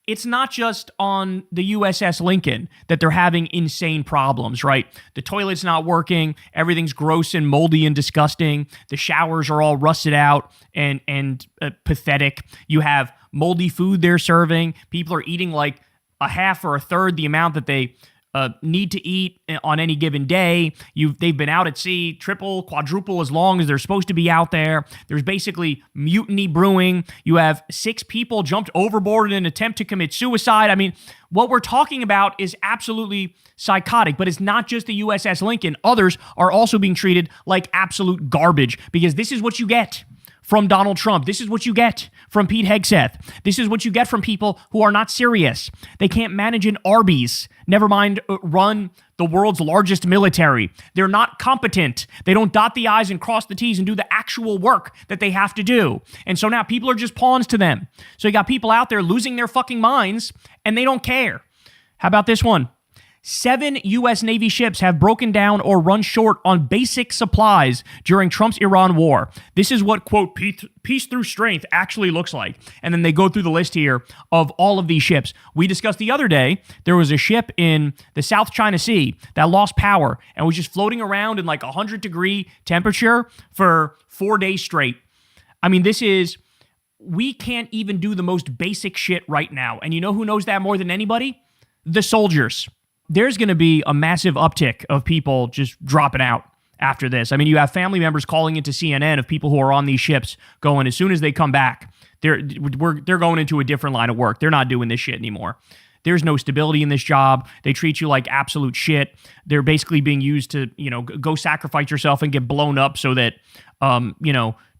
it's not just on the USS Lincoln that they're having insane problems, right? The toilet's not working. Everything's gross and moldy and disgusting. The showers are all rusted out and pathetic. You have moldy food they're serving. People are eating like a half or a third the amount that they need to eat on any given day. They've been out at sea triple, quadruple as long as they're supposed to be out there. There's basically mutiny brewing. You have 6 people jumped overboard in an attempt to commit suicide. I mean, what we're talking about is absolutely psychotic, but it's not just the USS Lincoln. Others are also being treated like absolute garbage because this is what you get from Donald Trump. This is what you get from Pete Hegseth. This is what you get from people who are not serious. They can't manage an Arby's, never mind run the world's largest military. They're not competent. They don't dot the I's and cross the T's and do the actual work that they have to do. And so now people are just pawns to them. So you got people out there losing their fucking minds and they don't care. How about this one? 7 U.S. Navy ships have broken down or run short on basic supplies during Trump's Iran war. This is what, quote, peace through strength actually looks like. And then they go through the list here of all of these ships. We discussed the other day, there was a ship in the South China Sea that lost power and was just floating around in like 100-degree temperature for 4 days straight. I mean, we can't even do the most basic shit right now. And you know who knows that more than anybody? The soldiers. There's going to be a massive uptick of people just dropping out after this. I mean, you have family members calling into CNN of people who are on these ships going, as soon as they come back, they're going into a different line of work. They're not doing this shit anymore. There's no stability in this job. They treat you like absolute shit. They're basically being used to, go sacrifice yourself and get blown up so that,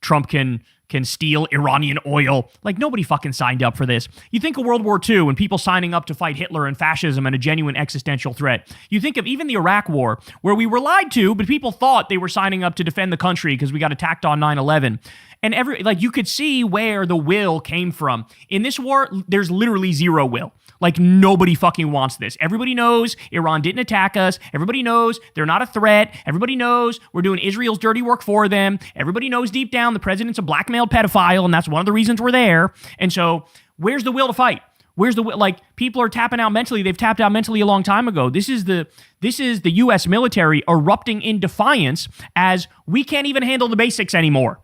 Trump can steal Iranian oil. Like, nobody fucking signed up for this. You think of World War II and people signing up to fight Hitler and fascism and a genuine existential threat. You think of even the Iraq War, where we were lied to, but people thought they were signing up to defend the country because we got attacked on 9/11. And you could see where the will came from. In this war, there's literally zero will. Like, nobody fucking wants this. Everybody knows Iran didn't attack us. Everybody knows they're not a threat. Everybody knows we're doing Israel's dirty work for them. Everybody knows deep down the president's a blackmailed pedophile, and that's one of the reasons we're there. And so, where's the will to fight? Where's the will? Like, people are tapping out mentally. They've tapped out mentally a long time ago. This is the U.S. military erupting in defiance as we can't even handle the basics anymore.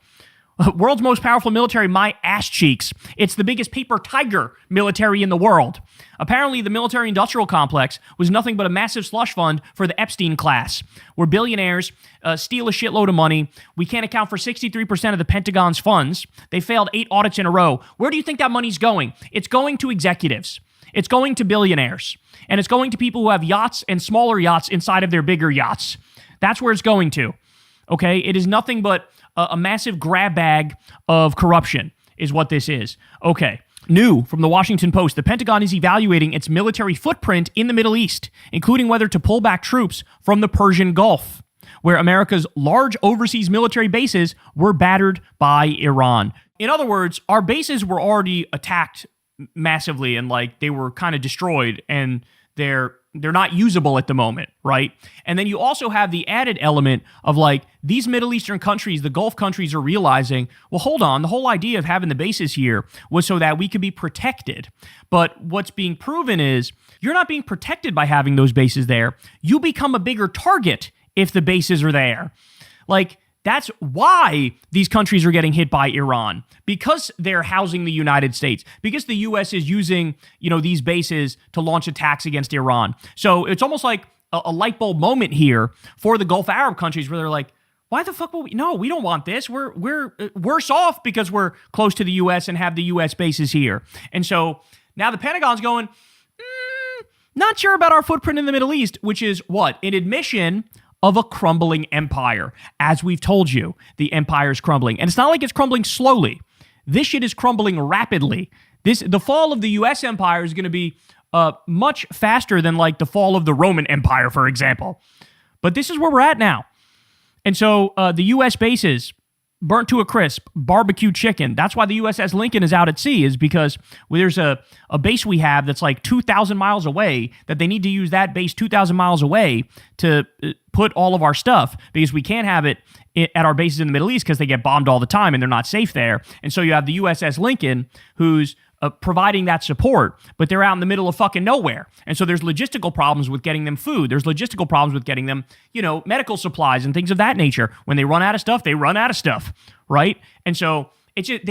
World's most powerful military, my ass cheeks. It's the biggest paper tiger military in the world. Apparently, the military-industrial complex was nothing but a massive slush fund for the Epstein class, where billionaires steal a shitload of money. We can't account for 63% of the Pentagon's funds. They failed 8 audits in a row. Where do you think that money's going? It's going to executives. It's going to billionaires. And it's going to people who have yachts and smaller yachts inside of their bigger yachts. That's where it's going to. Okay? It is nothing but a massive grab bag of corruption is what this is. Okay. New from the Washington Post, the Pentagon is evaluating its military footprint in the Middle East, including whether to pull back troops from the Persian Gulf, where America's large overseas military bases were battered by Iran. In other words, our bases were already attacked massively and they were kind of destroyed, and they're not usable at the moment, right? And then you also have the added element of these Middle Eastern countries, the Gulf countries, are realizing, well, hold on, the whole idea of having the bases here was so that we could be protected. But what's being proven is you're not being protected by having those bases there. You become a bigger target if the bases are there. That's why these countries are getting hit by Iran, because they're housing the United States, because the U.S. is using, these bases to launch attacks against Iran. So it's almost like a light bulb moment here for the Gulf Arab countries where they're like, why the fuck will we? No, we don't want this. We're worse off because we're close to the U.S. and have the U.S. bases here. And so now the Pentagon's going, not sure about our footprint in the Middle East, which is what? An admission of a crumbling empire. As we've told you, the empire is crumbling. And it's not like it's crumbling slowly. This shit is crumbling rapidly. The fall of the U.S. empire is going to be much faster than the fall of the Roman Empire, for example. But this is where we're at now. And so the U.S. bases, burnt to a crisp, barbecue chicken. That's why the USS Lincoln is out at sea, is because there's a base we have that's 2,000 miles away, that they need to use that base 2,000 miles away to put all of our stuff, because we can't have it at our bases in the Middle East because they get bombed all the time and they're not safe there. And so you have the USS Lincoln, who's providing that support, but they're out in the middle of fucking nowhere. And so there's logistical problems with getting them food. There's logistical problems with getting them, medical supplies and things of that nature. When they run out of stuff, they run out of stuff, right? And so it's just,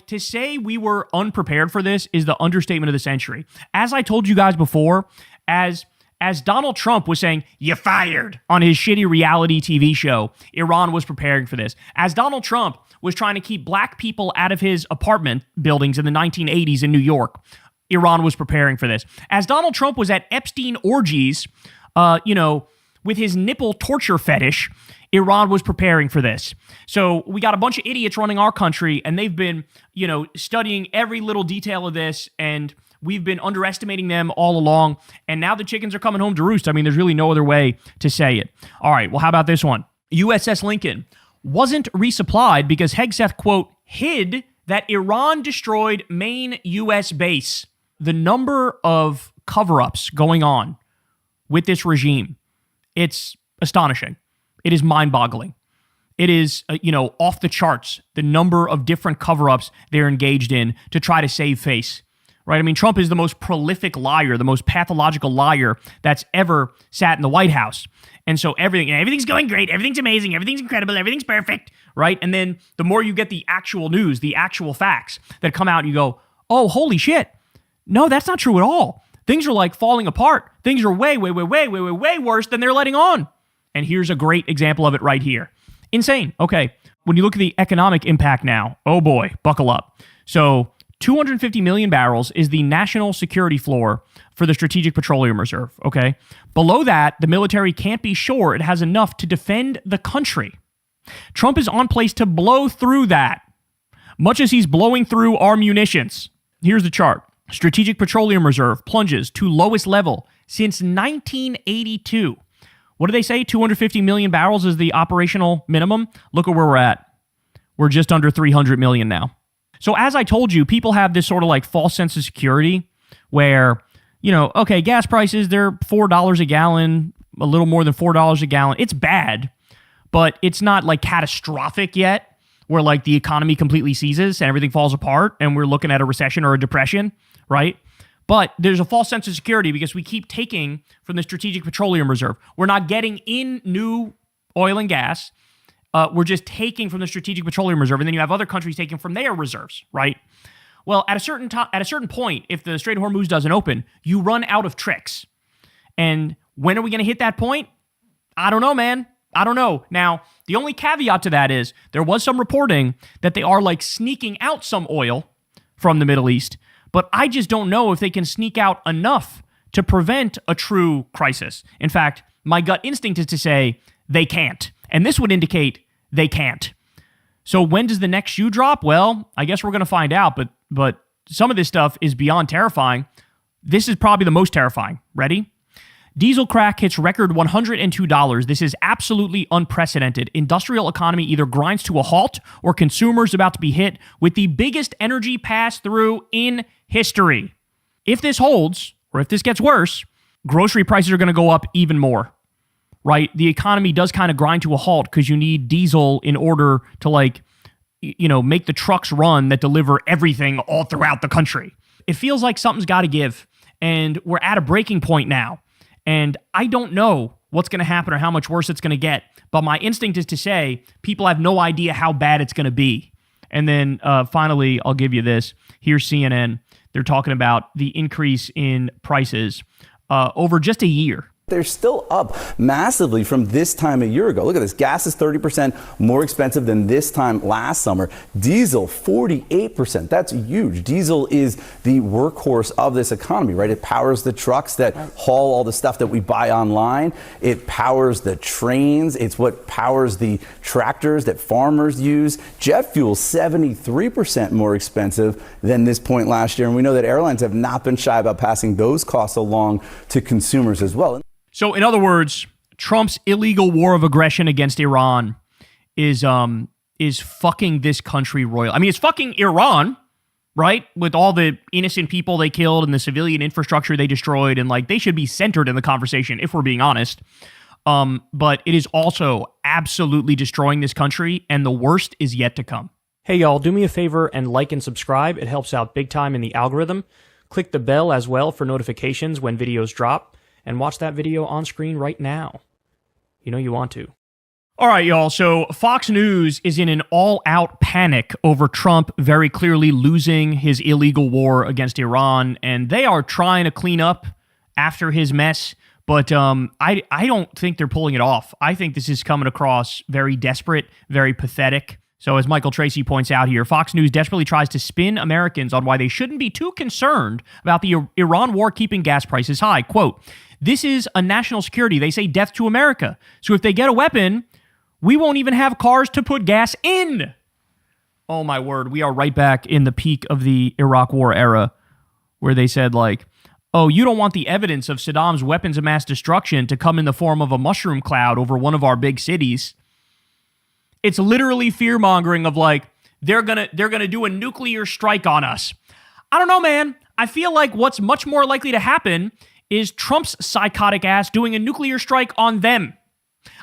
to say we were unprepared for this is the understatement of the century. As I told you guys before, as As Donald Trump was saying, "You fired," on his shitty reality TV show, Iran was preparing for this. As Donald Trump was trying to keep black people out of his apartment buildings in the 1980s in New York, Iran was preparing for this. As Donald Trump was at Epstein orgies, with his nipple torture fetish, Iran was preparing for this. So we got a bunch of idiots running our country, and they've been, studying every little detail of this, and we've been underestimating them all along, and now the chickens are coming home to roost. I mean, there's really no other way to say it. All right, well, how about this one? USS Lincoln wasn't resupplied because Hegseth, quote, hid that Iran destroyed main U.S. base. The number of cover-ups going on with this regime, it's astonishing. It is mind-boggling. It is, off the charts, the number of different cover-ups they're engaged in to try to save face. Right? I mean, Trump is the most prolific liar, the most pathological liar that's ever sat in the White House. And so everything's going great, everything's amazing, everything's incredible, everything's perfect, right? And then the more you get the actual news, the actual facts that come out, you go, oh, holy shit. No, that's not true at all. Things are like falling apart. Things are way, way, way, way, way, way, way worse than they're letting on. And here's a great example of it right here. Insane. Okay, when you look at the economic impact now, oh boy, buckle up. So 250 million barrels is the national security floor for the Strategic Petroleum Reserve, okay? Below that, the military can't be sure it has enough to defend the country. Trump is on pace to blow through that, much as he's blowing through our munitions. Here's the chart. Strategic Petroleum Reserve plunges to lowest level since 1982. What do they say? 250 million barrels is the operational minimum? Look at where we're at. We're just under 300 million now. So as I told you, people have this sort of like false sense of security where, okay, gas prices, they're $4 a gallon, a little more than $4 a gallon. It's bad, but it's not like catastrophic yet where like the economy completely seizes and everything falls apart and we're looking at a recession or a depression, right? But there's a false sense of security because we keep taking from the Strategic Petroleum Reserve. We're not getting in new oil and gas. We're just taking from the Strategic Petroleum Reserve, and then you have other countries taking from their reserves, right? Well, at a certain point, if the Strait of Hormuz doesn't open, you run out of tricks. And when are we going to hit that point? I don't know, man. I don't know. Now, the only caveat to that is there was some reporting that they are like sneaking out some oil from the Middle East, but I just don't know if they can sneak out enough to prevent a true crisis. In fact, my gut instinct is to say they can't. And this would indicate they can't. So when does the next shoe drop? Well, I guess we're going to find out, but some of this stuff is beyond terrifying. This is probably the most terrifying. Ready? Diesel crack hits record $102. This is absolutely unprecedented. Industrial economy either grinds to a halt or consumers about to be hit with the biggest energy pass-through in history. If this holds, or if this gets worse, grocery prices are going to go up even more. Right? The economy does kind of grind to a halt because you need diesel in order to make the trucks run that deliver everything all throughout the country. It feels like something's got to give, and we're at a breaking point now. And I don't know what's going to happen or how much worse it's going to get, but my instinct is to say people have no idea how bad it's going to be. And then finally, I'll give you this. Here's CNN. They're talking about the increase in prices over just a year. They're still up massively from this time a year ago. Look at this. Gas is 30% more expensive than this time last summer. Diesel, 48%. That's huge. Diesel is the workhorse of this economy, right? It powers the trucks that haul all the stuff that we buy online. It powers the trains. It's what powers the tractors that farmers use. Jet fuel, 73% more expensive than this point last year. And we know that airlines have not been shy about passing those costs along to consumers as well. So, in other words, Trump's illegal war of aggression against Iran is fucking this country royal. I mean, it's fucking Iran, right? With all the innocent people they killed and the civilian infrastructure they destroyed, and they should be centered in the conversation, if we're being honest. But it is also absolutely destroying this country, and the worst is yet to come. Hey, y'all, do me a favor and like and subscribe. It helps out big time in the algorithm. Click the bell as well for notifications when videos drop. And watch that video on screen right now. You know you want to. All right, y'all. So Fox News is in an all-out panic over Trump very clearly losing his illegal war against Iran, and they are trying to clean up after his mess, But I don't think they're pulling it off. I think this is coming across very desperate, very pathetic. So as Michael Tracy points out here, Fox News desperately tries to spin Americans on why they shouldn't be too concerned about the Iran war keeping gas prices high. Quote, this is a national security. They say death to America. So if they get a weapon, we won't even have cars to put gas in. Oh my word, we are right back in the peak of the Iraq war era where they said like, oh, you don't want the evidence of Saddam's weapons of mass destruction to come in the form of a mushroom cloud over one of our big cities. It's literally fear-mongering of like, they're gonna do a nuclear strike on us. I don't know, man. I feel like what's much more likely to happen is Trump's psychotic ass doing a nuclear strike on them.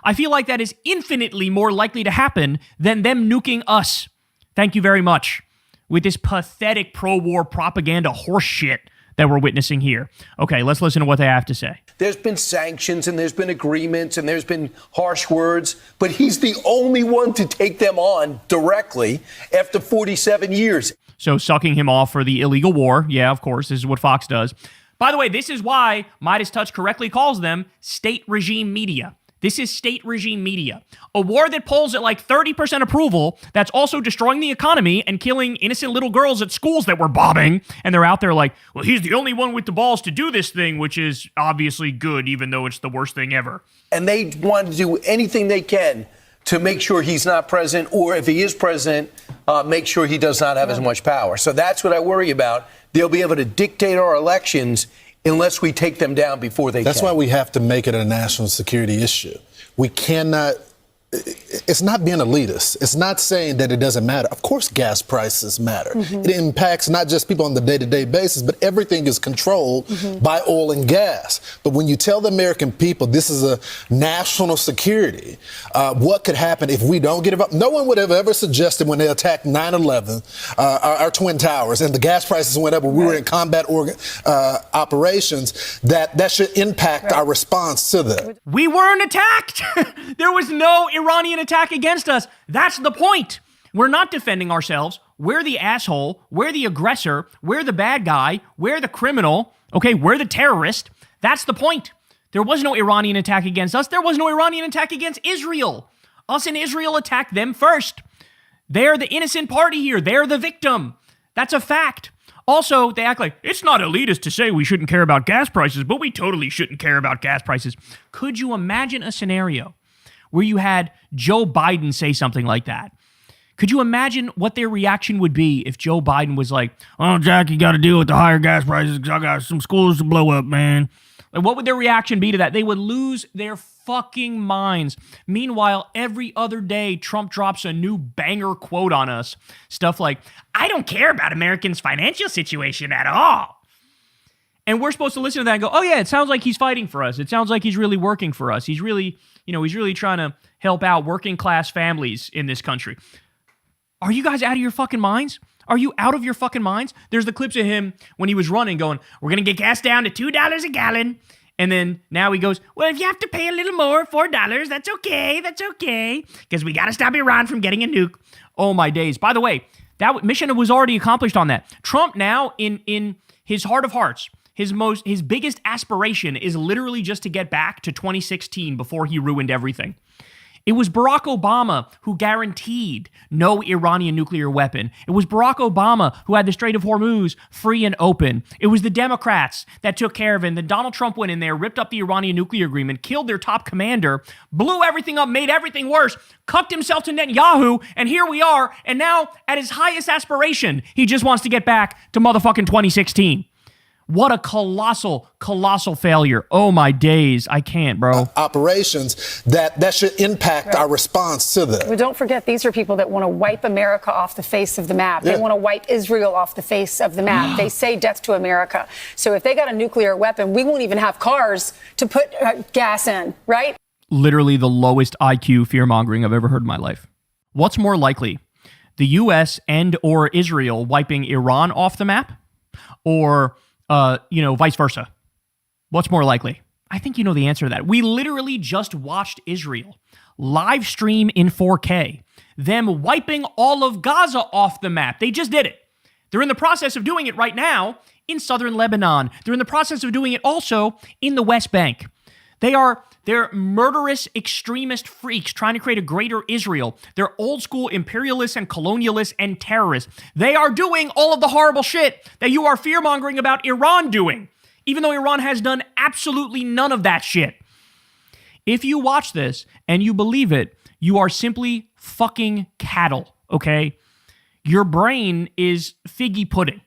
I feel like that is infinitely more likely to happen than them nuking us. Thank you very much. With this pathetic pro-war propaganda horse shit that we're witnessing here. Okay, let's listen to what they have to say. There's been sanctions and there's been agreements and there's been harsh words, but he's the only one to take them on directly after 47 years. So sucking him off for the illegal war. Yeah, of course, this is what Fox does. By the way, this is why Midas Touch correctly calls them state regime media. This is state regime media. A war that polls at like 30% approval that's also destroying the economy and killing innocent little girls at schools that we're bombing. And they're out there like, well, he's the only one with the balls to do this thing, which is obviously good, even though it's the worst thing ever. And they want to do anything they can to make sure he's not president, or if he is president, make sure he does not have as much power. So that's what I worry about. They'll be able to dictate our elections unless we take them down before they That's can. why we have to make it a national security issue. We cannot, it's not being elitist. It's not saying that it doesn't matter. Of course gas prices matter. It impacts not just people on the day-to-day basis, but everything is controlled by oil and gas. But when you tell the American people this is a national security, what could happen if we don't get it up? No one would have ever suggested when they attacked 9/11, our Twin Towers, and the gas prices went up when we were in combat operations, that should impact our response to them. We weren't attacked. There was no Iranian attack against us. That's the point. We're not defending ourselves. We're the asshole. We're the aggressor. We're the bad guy. We're the criminal. Okay, we're the terrorist. That's the point. There was no Iranian attack against us. There was no Iranian attack against Israel. Us and Israel attacked them first. They're the innocent party here. They're the victim. That's a fact. Also, they act like it's not elitist to say we shouldn't care about gas prices, but we totally shouldn't care about gas prices. Could you imagine a scenario where you had Joe Biden say something like that? Could you imagine what their reaction would be if Joe Biden was like, oh, Jack, you got to deal with the higher gas prices because I got some schools to blow up, man. Like, what would their reaction be to that? They would lose their fucking minds. Meanwhile, every other day, Trump drops a new banger quote on us. Stuff like, I don't care about Americans' financial situation at all. And we're supposed to listen to that and go, oh yeah, it sounds like he's fighting for us. It sounds like he's really working for us. He's really, he's really trying to help out working class families in this country. Are you guys out of your fucking minds? Are you out of your fucking minds? There's the clips of him when he was running going, we're going to get gas down to $2 a gallon. And then now he goes, well, if you have to pay a little more, $4, that's okay. That's okay. Because we got to stop Iran from getting a nuke. Oh my days. By the way, that mission was already accomplished on that. Trump now in his heart of hearts, his biggest aspiration is literally just to get back to 2016 before he ruined everything. It was Barack Obama who guaranteed no Iranian nuclear weapon. It was Barack Obama who had the Strait of Hormuz free and open. It was the Democrats that took care of it. And then Donald Trump went in there, ripped up the Iranian nuclear agreement, killed their top commander, blew everything up, made everything worse, cucked himself to Netanyahu, and here we are. And now, at his highest aspiration, he just wants to get back to motherfucking 2016. What a colossal failure. Oh my days. I can't, bro. Operations that should impact our response to them. Well, don't forget, these are people that want to wipe America off the face of the map. They want to wipe Israel off the face of the map. They say death to America. So if they got a nuclear weapon, we won't even have cars to put gas in, right? Literally the lowest IQ fear-mongering I've ever heard in my life. What's more likely? The U.S. and or Israel wiping Iran off the map? Or vice versa? What's more likely? I think you know the answer to that. We literally just watched Israel live stream in 4K, them wiping all of Gaza off the map. They just did it. They're in the process of doing it right now in southern Lebanon. They're in the process of doing it also in the West Bank. They're murderous extremist freaks trying to create a greater Israel. They're old school imperialists and colonialists and terrorists. They are doing all of the horrible shit that you are fear-mongering about Iran doing, even though Iran has done absolutely none of that shit. If you watch this and you believe it, you are simply fucking cattle, okay? Your brain is figgy pudding.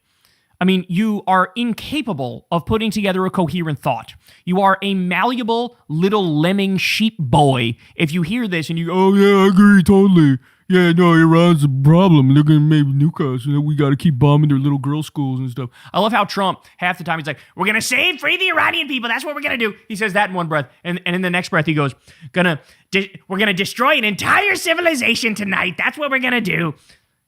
I mean, you are incapable of putting together a coherent thought. You are a malleable little lemming sheep boy. If you hear this and you go, oh yeah, I agree totally. Yeah, no, Iran's a problem. They're going to maybe nuke us. You know, we got to keep bombing their little girl schools and stuff. I love how Trump, half the time, he's like, we're going to save, free the Iranian people. That's what we're going to do. He says that in one breath. And in the next breath, he goes, we're going to destroy an entire civilization tonight. That's what we're going to do.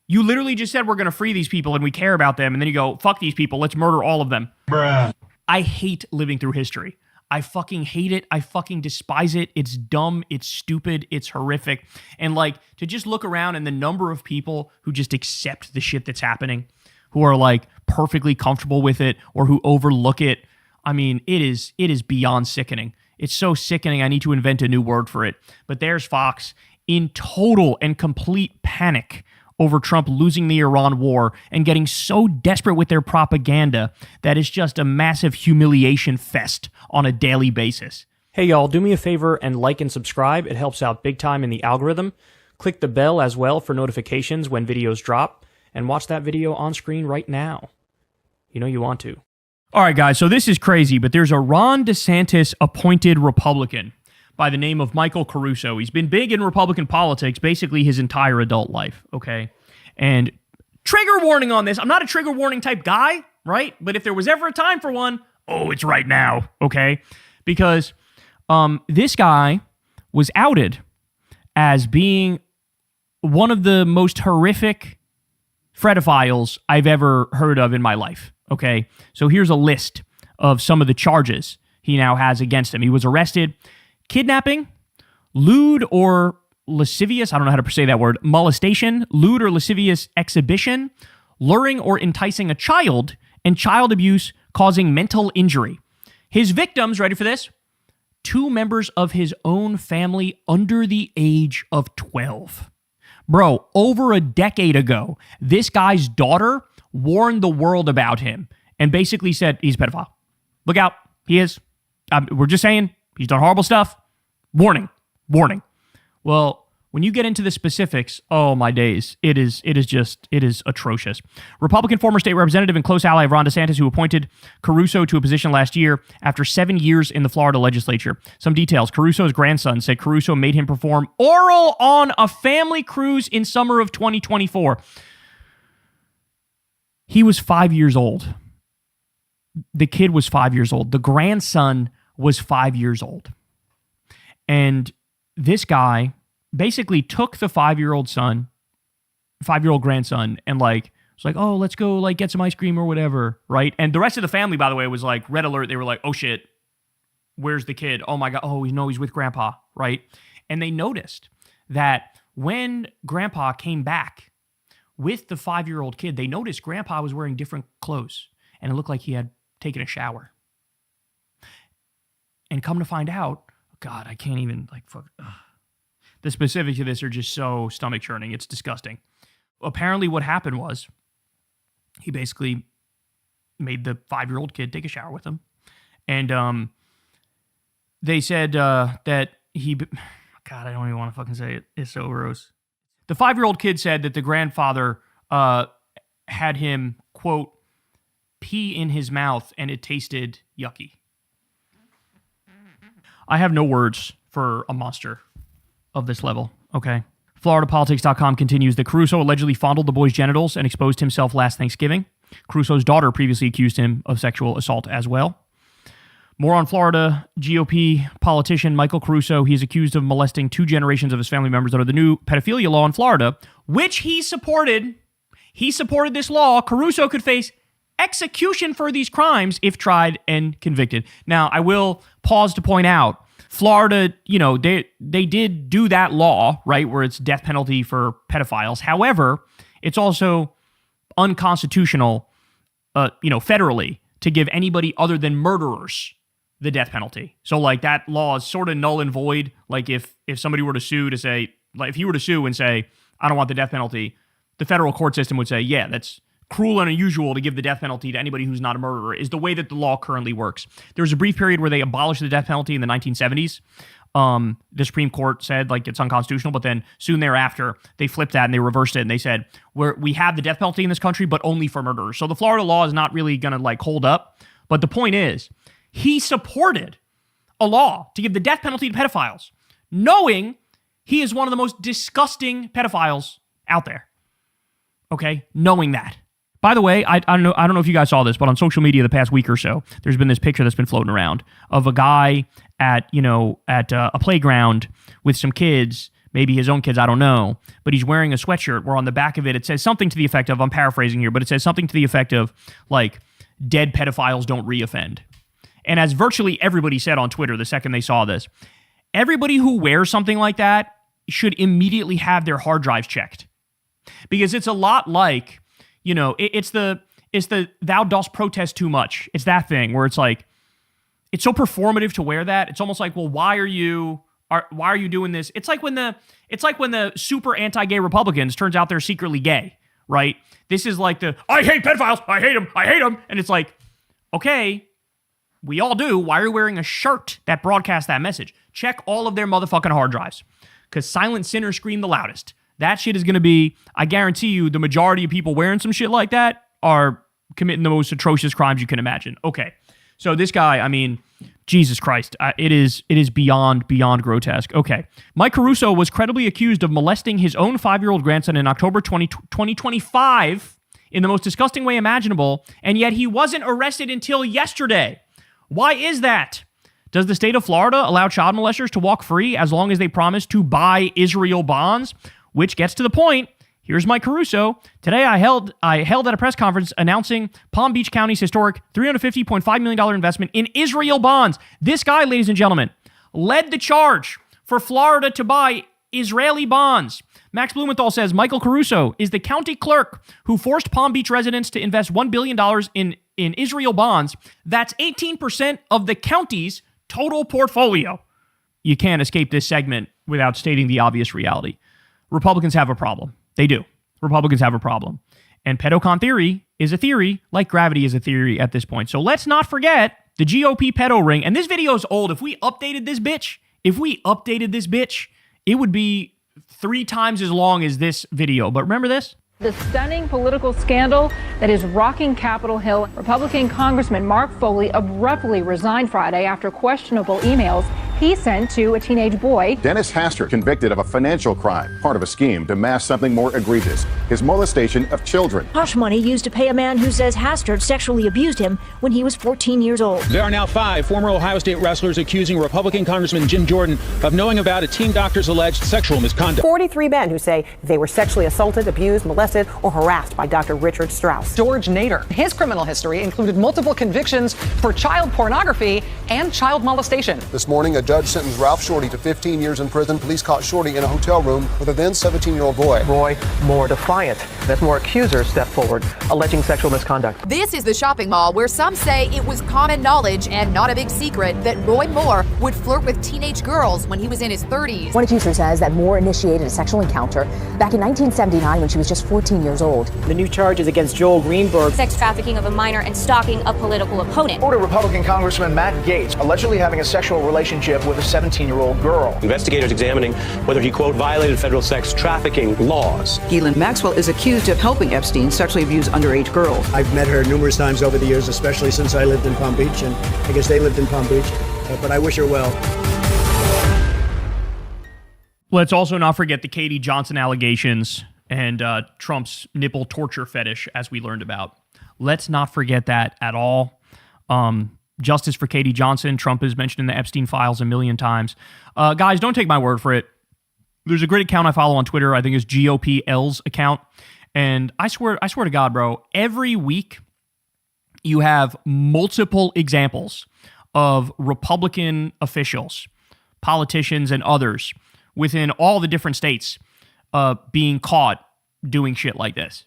You literally just said we're going to free these people and we care about them. And then you go, fuck these people. Let's murder all of them. Bruh. I hate living through history. I fucking hate it. I fucking despise it. It's dumb. It's stupid. It's horrific. And like to just look around and the number of people who just accept the shit that's happening, who are like perfectly comfortable with it or who overlook it. I mean, it is beyond sickening. It's so sickening. I need to invent a new word for it. But there's Fox in total and complete panic over Trump losing the Iran war and getting so desperate with their propaganda that it's just a massive humiliation fest on a daily basis. Hey y'all, do me a favor and like and subscribe. It helps out big time in the algorithm. Click the bell as well for notifications when videos drop, and watch that video on screen right now. You know you want to. All right, guys, so this is crazy, but there's a Ron DeSantis appointed Republican by the name of Michael Caruso. He's been big in Republican politics basically his entire adult life, okay? And trigger warning on this. I'm not a trigger warning type guy, right? But if there was ever a time for one, oh, it's right now, okay? Because this guy was outed as being one of the most horrific pedophiles I've ever heard of in my life, okay? So here's a list of some of the charges he now has against him. He was arrested kidnapping, lewd or lascivious, I don't know how to say that word, molestation, lewd or lascivious exhibition, luring or enticing a child, and child abuse causing mental injury. His victims, ready for this? 2 members of his own family under the age of 12. Bro, over a decade ago, this guy's daughter warned the world about him and basically said, he's a pedophile. Look out, he is. We're just saying, he's done horrible stuff. Warning. Well, when you get into the specifics, oh my days, it is atrocious. Republican former state representative and close ally of Ron DeSantis, who appointed Caruso to a position last year after 7 years in the Florida legislature. Some details. Caruso's grandson said Caruso made him perform oral on a family cruise in summer of 2024. He was 5 years old. The kid was 5 years old. The grandson was 5 years old. And this guy basically took the 5-year-old grandson, and like was like, oh, let's go like get some ice cream or whatever, right? And the rest of the family, by the way, was like red alert. They were like, oh shit, where's the kid? Oh my God, oh no, he's with grandpa, right? And they noticed that when grandpa came back with the 5-year-old kid, they noticed grandpa was wearing different clothes, and it looked like he had taken a shower. And come to find out, God, I can't even the specifics of this are just so stomach churning. It's disgusting. Apparently what happened was he basically made the 5-year-old kid take a shower with him. And they said that he, God, I don't even want to fucking say it. It's so gross. The 5-year-old kid said that the grandfather had him, quote, pee in his mouth and it tasted yucky. I have no words for a monster of this level, okay? FloridaPolitics.com continues that Caruso allegedly fondled the boy's genitals and exposed himself last Thanksgiving. Caruso's daughter previously accused him of sexual assault as well. More on Florida GOP politician Michael Caruso. He is accused of molesting 2 generations of his family members under the new pedophilia law in Florida, which he supported. He supported this law. Caruso could face execution for these crimes if tried and convicted. Now, I will pause to point out, Florida, they did do that law, right, where it's death penalty for pedophiles. However, it's also unconstitutional, federally, to give anybody other than murderers the death penalty. So like that law is sort of null and void. Like if somebody were to sue to say, like if you were to sue and say, I don't want the death penalty, the federal court system would say, yeah, that's cruel and unusual to give the death penalty to anybody who's not a murderer, is the way that the law currently works. There was a brief period where they abolished the death penalty in the 1970s. The Supreme Court said like it's unconstitutional, but then soon thereafter they flipped that and they reversed it and they said we have the death penalty in this country, but only for murderers. So the Florida law is not really going to like hold up. But the point is, he supported a law to give the death penalty to pedophiles, knowing he is one of the most disgusting pedophiles out there. Okay, knowing that. By the way, I don't know if you guys saw this, but on social media the past week or so, there's been this picture that's been floating around of a guy at a playground with some kids, maybe his own kids, I don't know, but he's wearing a sweatshirt where on the back of it, it says something to the effect of, I'm paraphrasing here, but it says something to the effect of like, dead pedophiles don't reoffend. And as virtually everybody said on Twitter the second they saw this, everybody who wears something like that should immediately have their hard drives checked. Because it's a lot like, it's the thou dost protest too much. It's that thing where it's like, it's so performative to wear that. It's almost like, well, why are you doing this? It's like when the super anti-gay Republicans turns out they're secretly gay, right? This is like I hate pedophiles. I hate them. And it's like, okay, we all do. Why are you wearing a shirt that broadcasts that message? Check all of their motherfucking hard drives. Because silent sinners scream the loudest. That shit is going to be, I guarantee you, the majority of people wearing some shit like that are committing the most atrocious crimes you can imagine. Okay. So this guy, I mean, Jesus Christ, it is beyond grotesque. Okay. Mike Caruso was credibly accused of molesting his own 5-year-old grandson in October 2025 in the most disgusting way imaginable, and yet he wasn't arrested until yesterday. Why is that? Does the state of Florida allow child molesters to walk free as long as they promise to buy Israel bonds? Which gets to the point. Here's Mike Caruso. Today I held at a press conference announcing Palm Beach County's historic $350.5 million investment in Israel bonds. This guy, ladies and gentlemen, led the charge for Florida to buy Israeli bonds. Max Blumenthal says Michael Caruso is the county clerk who forced Palm Beach residents to invest $1 billion in Israel bonds. That's 18% of the county's total portfolio. You can't escape this segment without stating the obvious reality. Republicans have a problem. They do. Republicans have a problem. And pedocon theory is a theory like gravity is a theory at this point. So let's not forget the GOP pedo ring. And this video is old. If we updated this bitch, it would be 3 times as long as this video. But remember this? The stunning political scandal that is rocking Capitol Hill. Republican Congressman Mark Foley abruptly resigned Friday after questionable emails he sent to a teenage boy. Dennis Hastert convicted of a financial crime, part of a scheme to mask something more egregious, his molestation of children. Hush money used to pay a man who says Hastert sexually abused him when he was 14 years old. There are now 5 former Ohio State wrestlers accusing Republican Congressman Jim Jordan of knowing about a teen doctor's alleged sexual misconduct. 43 men who say they were sexually assaulted, abused, molested, or harassed by Dr. Richard Strauss. George Nader. His criminal history included multiple convictions for child pornography and child molestation. This morning, a judge sentenced Ralph Shorty to 15 years in prison. Police caught Shorty in a hotel room with a then 17-year-old boy. Roy more defiant as more accusers step forward, alleging sexual misconduct. This is the shopping mall where some say it was common knowledge and not a big secret that Roy Moore would flirt with teenage girls when he was in his 30s. One accuser says that Moore initiated a sexual encounter back in 1979 when she was just 14 years old. The new charge is against Joel Greenberg. Sex trafficking of a minor and stalking a political opponent. Florida Republican Congressman Matt Gaetz allegedly having a sexual relationship with a 17-year-old girl. Investigators examining whether he, quote, violated federal sex trafficking laws. Ghislaine Maxwell is accused of helping Epstein sexually abuse underage girls. I've met her numerous times over the years, especially since I lived in Palm Beach, and I guess they lived in Palm Beach, but I wish her well. Let's also not forget the Katie Johnson allegations and Trump's nipple torture fetish, as we learned about. Let's not forget that at all. Justice for Katie Johnson. Trump is mentioned in the Epstein files a million times. Guys, don't take my word for it. There's a great account I follow on Twitter. I think it's GOPL's account. And I swear to God, bro, every week you have multiple examples of Republican officials, politicians, and others within all the different states being caught doing shit like this,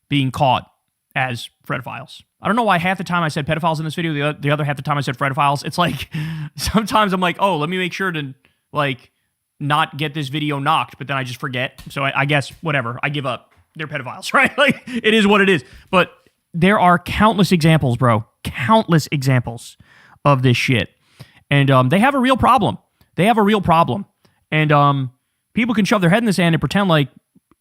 being caught as pedophiles. I don't know why half the time I said pedophiles in this video, the other half the time I said pedophiles. It's like, sometimes I'm like, oh, let me make sure to, like, not get this video knocked, but then I just forget. So I guess, whatever, I give up. They're pedophiles, right? Like, it is what it is. But there are countless examples, bro. Countless examples of this shit. And they have a real problem. They have a real problem. And people can shove their head in the sand and pretend like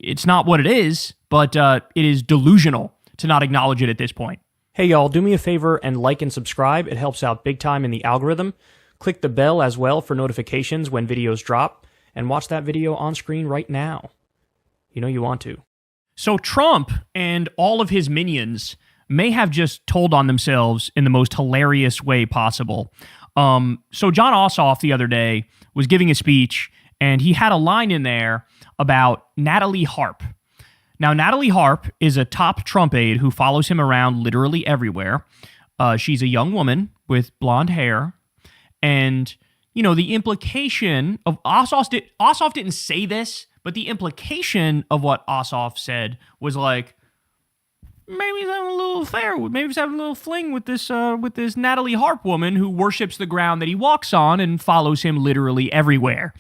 it's not what it is, but it is delusional to not acknowledge it at this point. Hey y'all, do me a favor and like and subscribe. It helps out big time in the algorithm. Click the bell as well for notifications when videos drop, and watch that video on screen right now. You know you want to. So Trump and all of his minions may have just told on themselves in the most hilarious way possible. So John Ossoff the other day was giving a speech, and he had a line in there about Natalie Harp. Now, Natalie Harp is a top Trump aide who follows him around literally everywhere. She's a young woman with blonde hair. And, you know, the implication of Ossoff didn't say this, but the implication of what Ossoff said was like, maybe he's having a little affair, maybe he's having a little fling with this Natalie Harp woman who worships the ground that he walks on and follows him literally everywhere.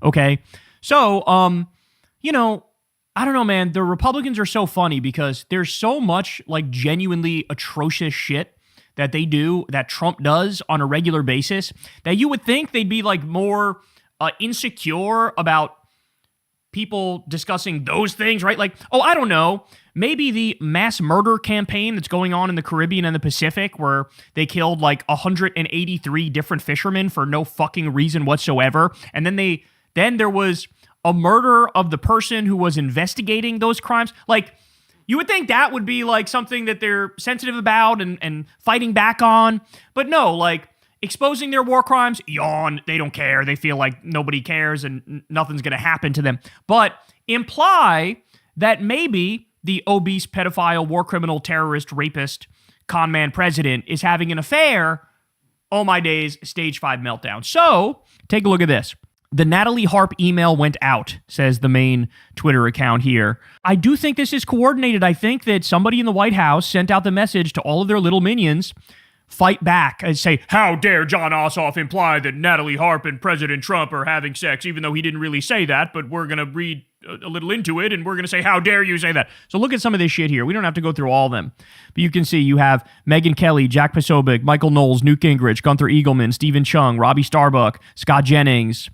Okay? So, you know, I don't know, man. The Republicans are so funny because there's so much like genuinely atrocious shit that they do, that Trump does on a regular basis, that you would think they'd be like more insecure about people discussing those things, right? Like, oh, I don't know, maybe the mass murder campaign that's going on in the Caribbean and the Pacific where they killed like 183 different fishermen for no fucking reason whatsoever. And then there was a murder of the person who was investigating those crimes. Like, you would think that would be like something that they're sensitive about and fighting back on. But no, like exposing their war crimes, yawn, they don't care. They feel like nobody cares and nothing's going to happen to them. But imply that maybe the obese pedophile, war criminal, terrorist, rapist, con man president is having an affair. Oh my days, stage 5 meltdown. So take a look at this. The Natalie Harp email went out, says the main Twitter account here. I do think this is coordinated. I think that somebody in the White House sent out the message to all of their little minions, fight back and say, how dare John Ossoff imply that Natalie Harp and President Trump are having sex, even though he didn't really say that, but we're going to read a little into it, and we're going to say, how dare you say that? So look at some of this shit here. We don't have to go through all of them. But you can see you have Megyn Kelly, Jack Posobiec, Michael Knowles, Newt Gingrich, Gunther Eagleman, Stephen Chung, Robbie Starbuck, Scott Jennings,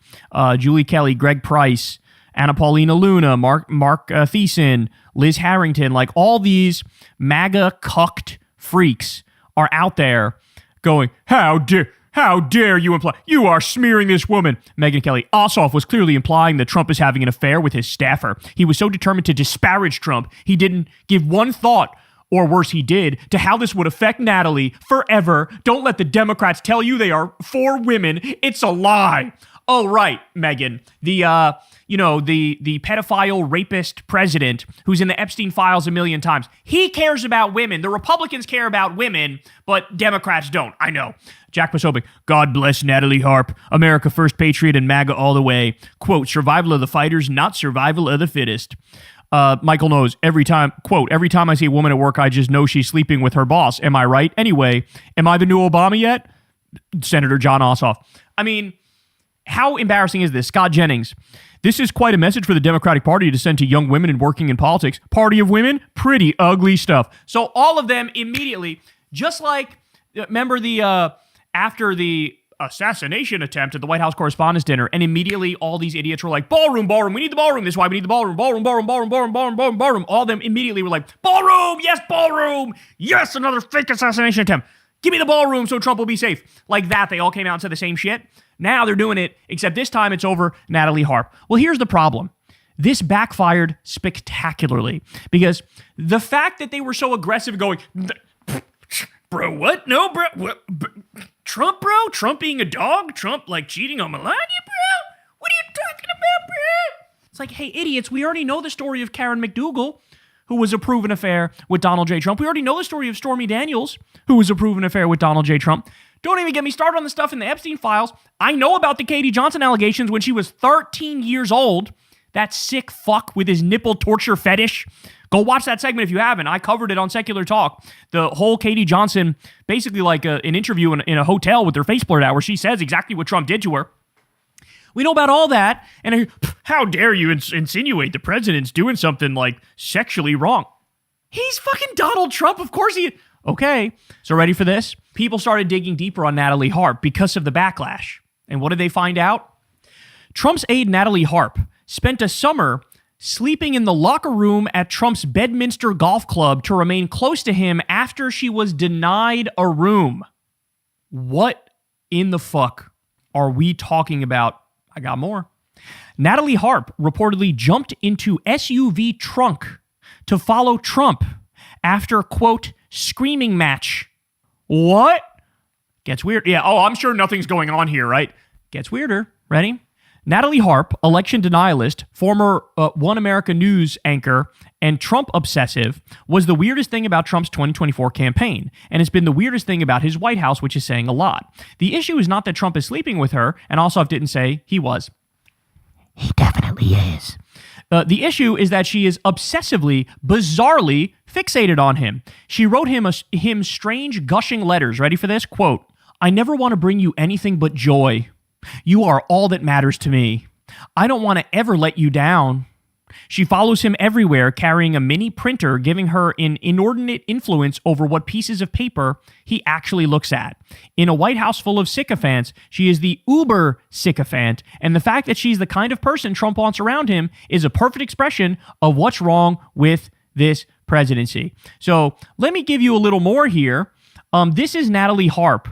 Julie Kelly, Greg Price, Anna Paulina Luna, Mark Thiessen, Liz Harrington. Like, all these MAGA cucked freaks are out there going, how dare you imply, you are smearing this woman. Megyn Kelly, Ossoff was clearly implying that Trump is having an affair with his staffer. He was so determined to disparage Trump, he didn't give one thought, or worse, he did, to how this would affect Natalie forever. Don't let the Democrats tell you they are for women. It's a lie. Oh, right, Megyn. The pedophile rapist president who's in the Epstein files a million times. He cares about women. The Republicans care about women, but Democrats don't. I know. Jack Posobiec, God bless Natalie Harp. America first, patriot, and MAGA all the way. Quote, survival of the fighters, not survival of the fittest. Michael knows every time I see a woman at work, I just know she's sleeping with her boss. Am I right? Anyway, am I the new Obama yet? Senator John Ossoff. I mean, how embarrassing is this? Scott Jennings. This is quite a message for the Democratic Party to send to young women and working in politics. Party of women? Pretty ugly stuff. So all of them immediately, just like, remember after the assassination attempt at the White House Correspondents' Dinner, and immediately all these idiots were like, ballroom, we need the ballroom. This is why we need the ballroom, ballroom. All of them immediately were like, ballroom, yes, another fake assassination attempt. Give me the ballroom so Trump will be safe. Like that, they all came out and said the same shit. Now they're doing it, except this time it's over Natalie Harp. Well, here's the problem. This backfired spectacularly because the fact that they were so aggressive going, bro, what? No, bro, what? Trump, bro? Trump being a dog? Trump, like, cheating on Melania, bro? What are you talking about, bro? It's like, hey, idiots, we already know the story of Karen McDougal, who was a proven affair with Donald J. Trump. We already know the story of Stormy Daniels, who was a proven affair with Donald J. Trump. Don't even get me started on the stuff in the Epstein files. I know about the Katie Johnson allegations when she was 13 years old. That sick fuck with his nipple torture fetish. Go watch that segment if you haven't. I covered it on Secular Talk. The whole Katie Johnson, basically like an interview in a hotel with her face blurred out where she says exactly what Trump did to her. We know about all that, and how dare you insinuate the president's doing something like sexually wrong? He's fucking Donald Trump, of course he... Okay, so ready for this? People started digging deeper on Natalie Harp because of the backlash. And what did they find out? Trump's aide Natalie Harp spent a summer sleeping in the locker room at Trump's Bedminster Golf Club to remain close to him after she was denied a room. What in the fuck are we talking about? I got more. Natalie Harp reportedly jumped into SUV trunk to follow Trump after, quote, screaming match. What? Gets weird. Yeah, I'm sure nothing's going on here, right? Gets weirder. Ready? Natalie Harp, election denialist, former One America News anchor, and Trump obsessive, was the weirdest thing about Trump's 2024 campaign, and it's been the weirdest thing about his White House, which is saying a lot. The issue is not that Trump is sleeping with her, and Ossoff didn't say he was. He definitely is. The issue is that she is obsessively, bizarrely fixated on him. She wrote him strange, gushing letters. Ready for this? Quote, I never want to bring you anything but joy. You are all that matters to me. I don't want to ever let you down. She follows him everywhere, carrying a mini printer, giving her an inordinate influence over what pieces of paper he actually looks at. In a White House full of sycophants, she is the uber sycophant, and the fact that she's the kind of person Trump wants around him is a perfect expression of what's wrong with this presidency. So let me give you a little more here. This is Natalie Harp.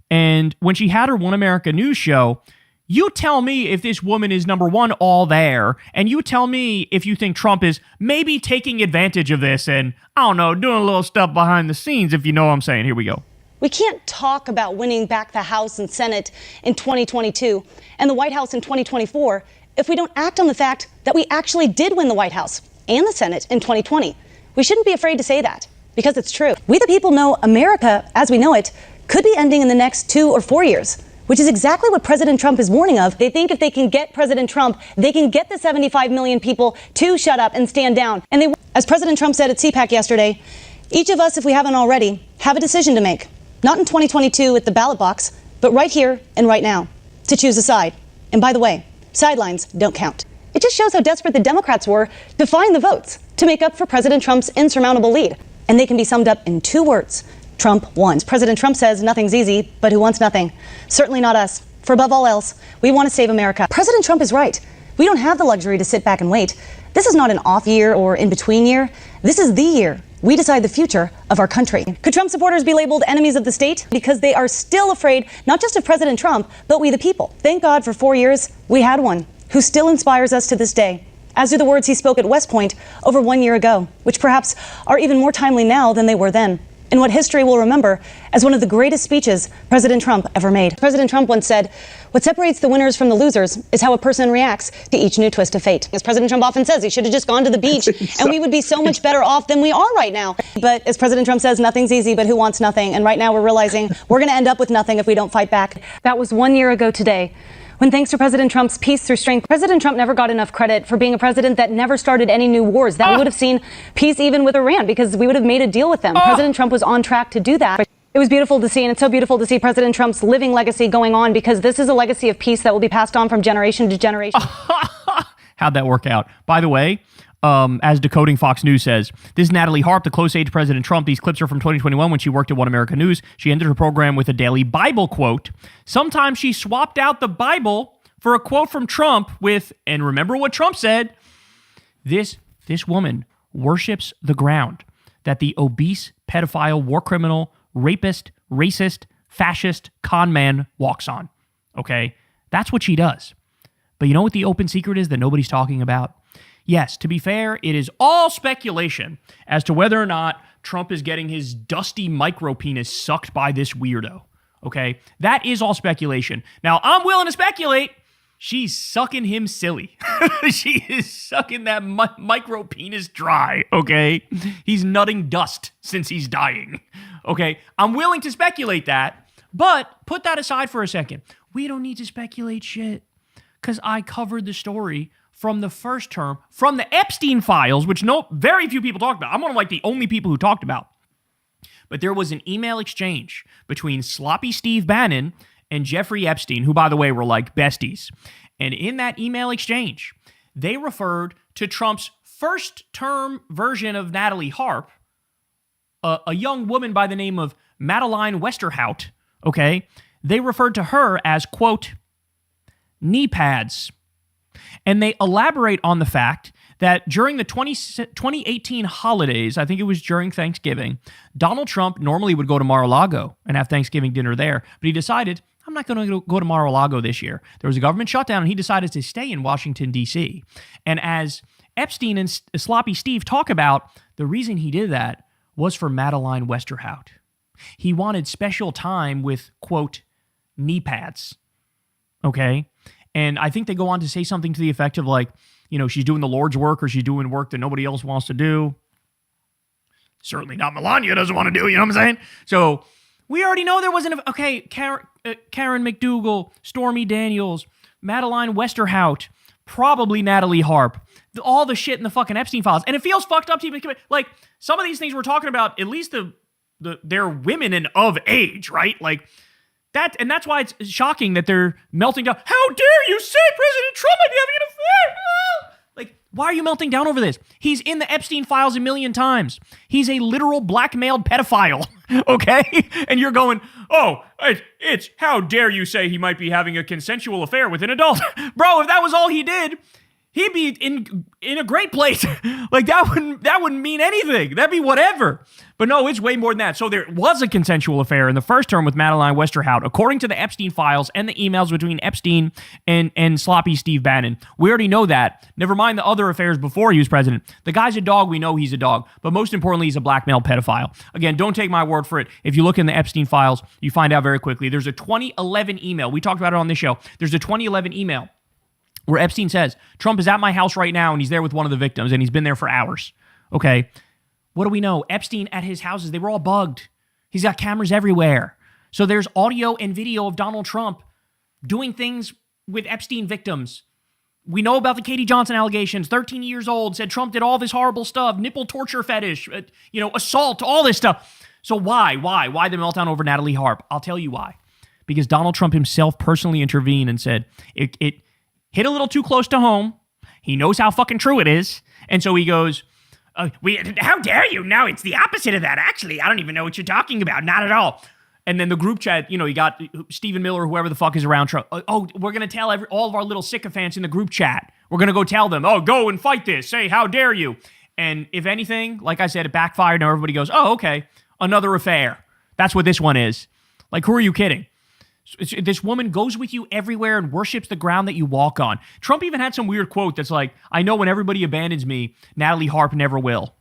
And when she had her One America News show, you tell me if this woman is, number one, all there, and you tell me if you think Trump is maybe taking advantage of this and, I don't know, doing a little stuff behind the scenes, if you know what I'm saying. Here we go. We can't talk about winning back the House and Senate in 2022 and the White House in 2024 if we don't act on the fact that we actually did win the White House and the Senate in 2020. We shouldn't be afraid to say that, because it's true. We the people know America, as we know it, could be ending in the next 2 or 4 years, which is exactly what President Trump is warning of. They think if they can get President Trump, they can get the 75 million people to shut up and stand down. And they, as President Trump said at CPAC yesterday, each of us, if we haven't already, have a decision to make. Not in 2022 at the ballot box, but right here and right now, to choose a side. And by the way, sidelines don't count. It just shows how desperate the Democrats were to find the votes to make up for President Trump's insurmountable lead. And they can be summed up in 2 words. Trump won. President Trump says nothing's easy, but who wants nothing? Certainly not us. For above all else, we want to save America. President Trump is right. We don't have the luxury to sit back and wait. This is not an off year or in-between year. This is the year we decide the future of our country. Could Trump supporters be labeled enemies of the state? Because they are still afraid, not just of President Trump, but we the people. Thank God for 4 years, we had one who still inspires us to this day. As do the words he spoke at West Point over 1 year ago, which perhaps are even more timely now than they were then, in what history will remember as one of the greatest speeches President Trump ever made. President Trump once said, what separates the winners from the losers is how a person reacts to each new twist of fate. As President Trump often says, he should have just gone to the beach and we would be so much better off than we are right now. But as President Trump says, nothing's easy, but who wants nothing? And right now we're realizing we're going to end up with nothing if we don't fight back. That was 1 year ago today, when thanks to President Trump's peace through strength, President Trump never got enough credit for being a president that never started any new wars. That we would have seen peace even with Iran, because we would have made a deal with them. President Trump was on track to do that. It was beautiful to see, and it's so beautiful to see President Trump's living legacy going on, because this is a legacy of peace that will be passed on from generation to generation. How'd that work out? By the way, as Decoding Fox News says, this is Natalie Harp, the close aide to President Trump. These clips are from 2021 when she worked at One America News. She ended her program with a daily Bible quote. Sometimes she swapped out the Bible for a quote from Trump with, and remember what Trump said, this woman worships the ground that the obese, pedophile, war criminal, rapist, racist, fascist, con man walks on. Okay? That's what she does. But you know what the open secret is that nobody's talking about? Yes, to be fair, it is all speculation as to whether or not Trump is getting his dusty micro penis sucked by this weirdo. Okay? That is all speculation. Now, I'm willing to speculate she's sucking him silly. She is sucking that micro penis dry, okay? He's nutting dust since he's dying, okay? I'm willing to speculate that, but put that aside for a second. We don't need to speculate shit, because I covered the story from the first term, from the Epstein files, which very few people talked about. I'm one of like the only people who talked about. But there was an email exchange between sloppy Steve Bannon and Jeffrey Epstein, who, by the way, were like besties. And in that email exchange, they referred to Trump's first-term version of Natalie Harp, a young woman by the name of Madeleine Westerhout, okay? They referred to her as, quote, knee pads. And they elaborate on the fact that during the 2018 holidays, I think it was during Thanksgiving, Donald Trump normally would go to Mar-a-Lago and have Thanksgiving dinner there. But he decided, I'm not going to go to Mar-a-Lago this year. There was a government shutdown, and he decided to stay in Washington, D.C. And as Epstein and Sloppy Steve talk about, the reason he did that was for Madeleine Westerhout. He wanted special time with, quote, knee pads. Okay? And I think they go on to say something to the effect of like, you know, she's doing the Lord's work or she's doing work that nobody else wants to do. Certainly not Melania doesn't want to do, you know what I'm saying? So we already know there wasn't okay, Karen McDougal, Stormy Daniels, Madeleine Westerhout, probably Natalie Harp, all the shit in the fucking Epstein files. And it feels fucked up to even, like, some of these things we're talking about, at least they're women and of age, right? Like, and that's why it's shocking that they're melting down. How dare you say President Trump might be having an affair? Like, why are you melting down over this? He's in the Epstein files a million times. He's a literal blackmailed pedophile, okay? And you're going, oh, it's how dare you say he might be having a consensual affair with an adult? Bro, if that was all he did, he'd be in a great place. Like, that wouldn't mean anything. That'd be whatever. But no, it's way more than that. So there was a consensual affair in the first term with Madeleine Westerhout, according to the Epstein files and the emails between Epstein and sloppy Steve Bannon. We already know that. Never mind the other affairs before he was president. The guy's a dog. We know he's a dog. But most importantly, he's a blackmail pedophile. Again, don't take my word for it. If you look in the Epstein files, you find out very quickly. There's a 2011 email. We talked about it on this show. There's a 2011 email where Epstein says, Trump is at my house right now, and he's there with one of the victims, and he's been there for hours. Okay, what do we know? Epstein at his houses, they were all bugged. He's got cameras everywhere. So there's audio and video of Donald Trump doing things with Epstein victims. We know about the Katie Johnson allegations, 13 years old, said Trump did all this horrible stuff, nipple torture fetish, assault, all this stuff. So why the meltdown over Natalie Harp? I'll tell you why. Because Donald Trump himself personally intervened and said, it hit a little too close to home. He knows how fucking true it is. And so he goes, how dare you? No, it's the opposite of that. Actually, I don't even know what you're talking about. Not at all. And then the group chat, you got Stephen Miller, whoever the fuck is around Trump. Oh, we're going to tell all of our little sycophants in the group chat. We're going to go tell them, go and fight this. Say, how dare you? And if anything, like I said, it backfired. Now everybody goes, oh, okay, another affair. That's what this one is. Like, who are you kidding? This woman goes with you everywhere and worships the ground that you walk on. Trump even had some weird quote that's like, I know when everybody abandons me, Natalie Harp never will.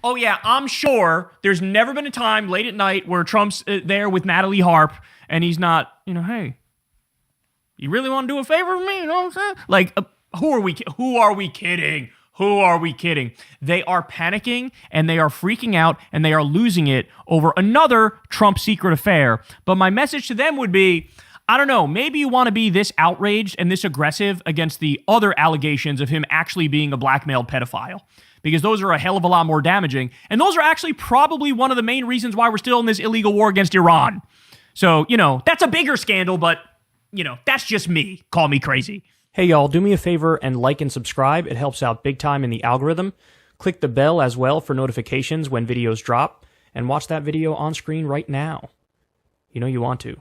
Oh yeah, I'm sure there's never been a time late at night where Trump's there with Natalie Harp and he's not, hey, you really want to do a favor for me? You know what I'm saying? Like, who are we kidding? Who are we kidding? They are panicking and they are freaking out and they are losing it over another Trump secret affair. But my message to them would be, I don't know, maybe you want to be this outraged and this aggressive against the other allegations of him actually being a blackmailed pedophile, because those are a hell of a lot more damaging. And those are actually probably one of the main reasons why we're still in this illegal war against Iran. So, that's a bigger scandal, but, that's just me. Call me crazy. Hey y'all, do me a favor and like and subscribe. It helps out big time in the algorithm. Click the bell as well for notifications when videos drop, and watch that video on screen right now. You know you want to.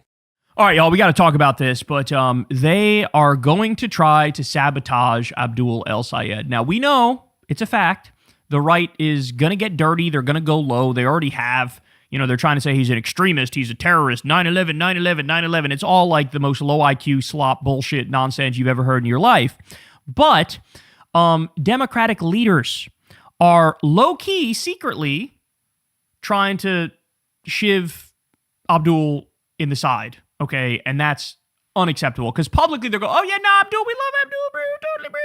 All right, y'all, we got to talk about this, but they are going to try to sabotage Abdul El-Sayed. Now, we know, it's a fact, the right is going to get dirty. They're going to go low. They already have. They're trying to say he's an extremist, he's a terrorist, 9/11, 9/11, 9/11. It's all like the most low IQ slop bullshit nonsense you've ever heard in your life. But Democratic leaders are low-key, secretly trying to shiv Abdul in the side, okay? And that's unacceptable, because publicly they're going, oh yeah, no, Abdul, we love Abdul, bro, totally, bro.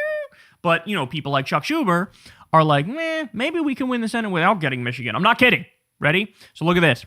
But, people like Chuck Schumer are like, maybe we can win the Senate without getting Michigan. I'm not kidding. Ready? So look at this.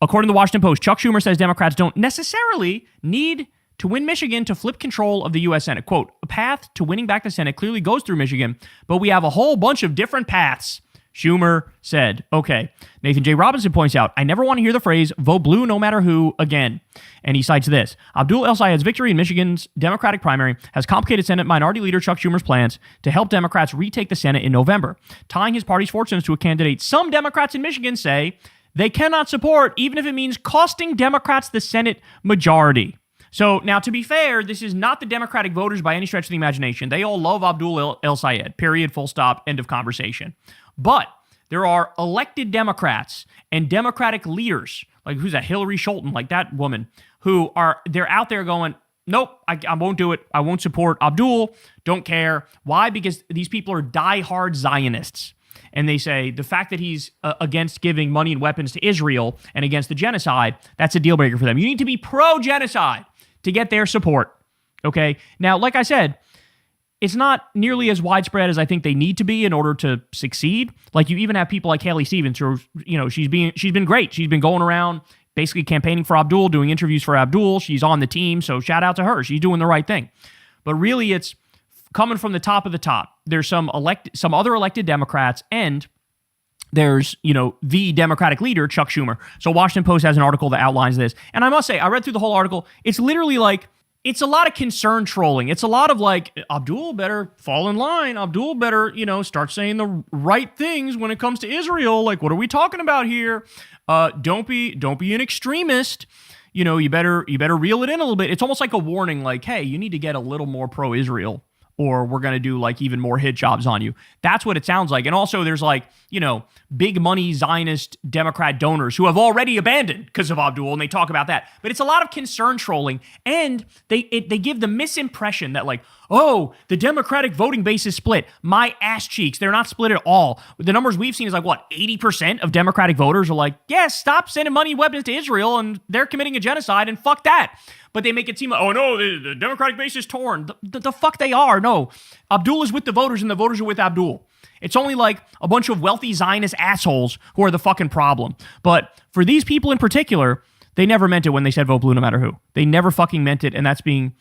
According to the Washington Post, Chuck Schumer says Democrats don't necessarily need to win Michigan to flip control of the U.S. Senate. Quote, a path to winning back the Senate clearly goes through Michigan, but we have a whole bunch of different paths, Schumer said. Okay. Nathan J. Robinson points out, I never want to hear the phrase, vote blue no matter who, again. And he cites this. Abdul El-Sayed's victory in Michigan's Democratic primary has complicated Senate Minority Leader Chuck Schumer's plans to help Democrats retake the Senate in November, tying his party's fortunes to a candidate some Democrats in Michigan say they cannot support, even if it means costing Democrats the Senate majority. So now, to be fair, this is not the Democratic voters by any stretch of the imagination. They all love Abdul El-Sayed, period, full stop, end of conversation. But there are elected Democrats and Democratic leaders, like who's that, Hillary Scholten, like that woman, they're out there going, nope, I won't do it. I won't support Abdul. Don't care. Why? Because these people are diehard Zionists. And they say the fact that he's against giving money and weapons to Israel and against the genocide, that's a deal breaker for them. You need to be pro-genocide to get their support. Okay? Now, like I said, it's not nearly as widespread as I think they need to be in order to succeed. Like, you even have people like Haley Stevens, who, she's been great. She's been going around basically campaigning for Abdul, doing interviews for Abdul. She's on the team, so shout out to her. She's doing the right thing. But really, it's coming from the top of the top. There's some other elected Democrats, and there's, the Democratic leader, Chuck Schumer. So Washington Post has an article that outlines this. And I must say, I read through the whole article. It's literally like, it's a lot of concern trolling. It's a lot of like, Abdul better fall in line. Abdul better, start saying the right things when it comes to Israel. Like, what are we talking about here? Don't be an extremist. You better reel it in a little bit. It's almost like a warning, like, hey, you need to get a little more pro-Israel, or we're going to do like even more hit jobs on you. That's what it sounds like. And also there's like, big money Zionist Democrat donors who have already abandoned because of Abdul, and they talk about that. But it's a lot of concern trolling, and they give the misimpression that like, oh, the Democratic voting base is split. My ass cheeks, they're not split at all. The numbers we've seen is like, what, 80% of Democratic voters are like, yes, stop sending money and weapons to Israel, and they're committing a genocide, and fuck that. But they make it seem like, oh no, the Democratic base is torn. The fuck they are. No, Abdul is with the voters, and the voters are with Abdul. It's only like a bunch of wealthy Zionist assholes who are the fucking problem. But for these people in particular, they never meant it when they said vote blue no matter who. They never fucking meant it, and that's being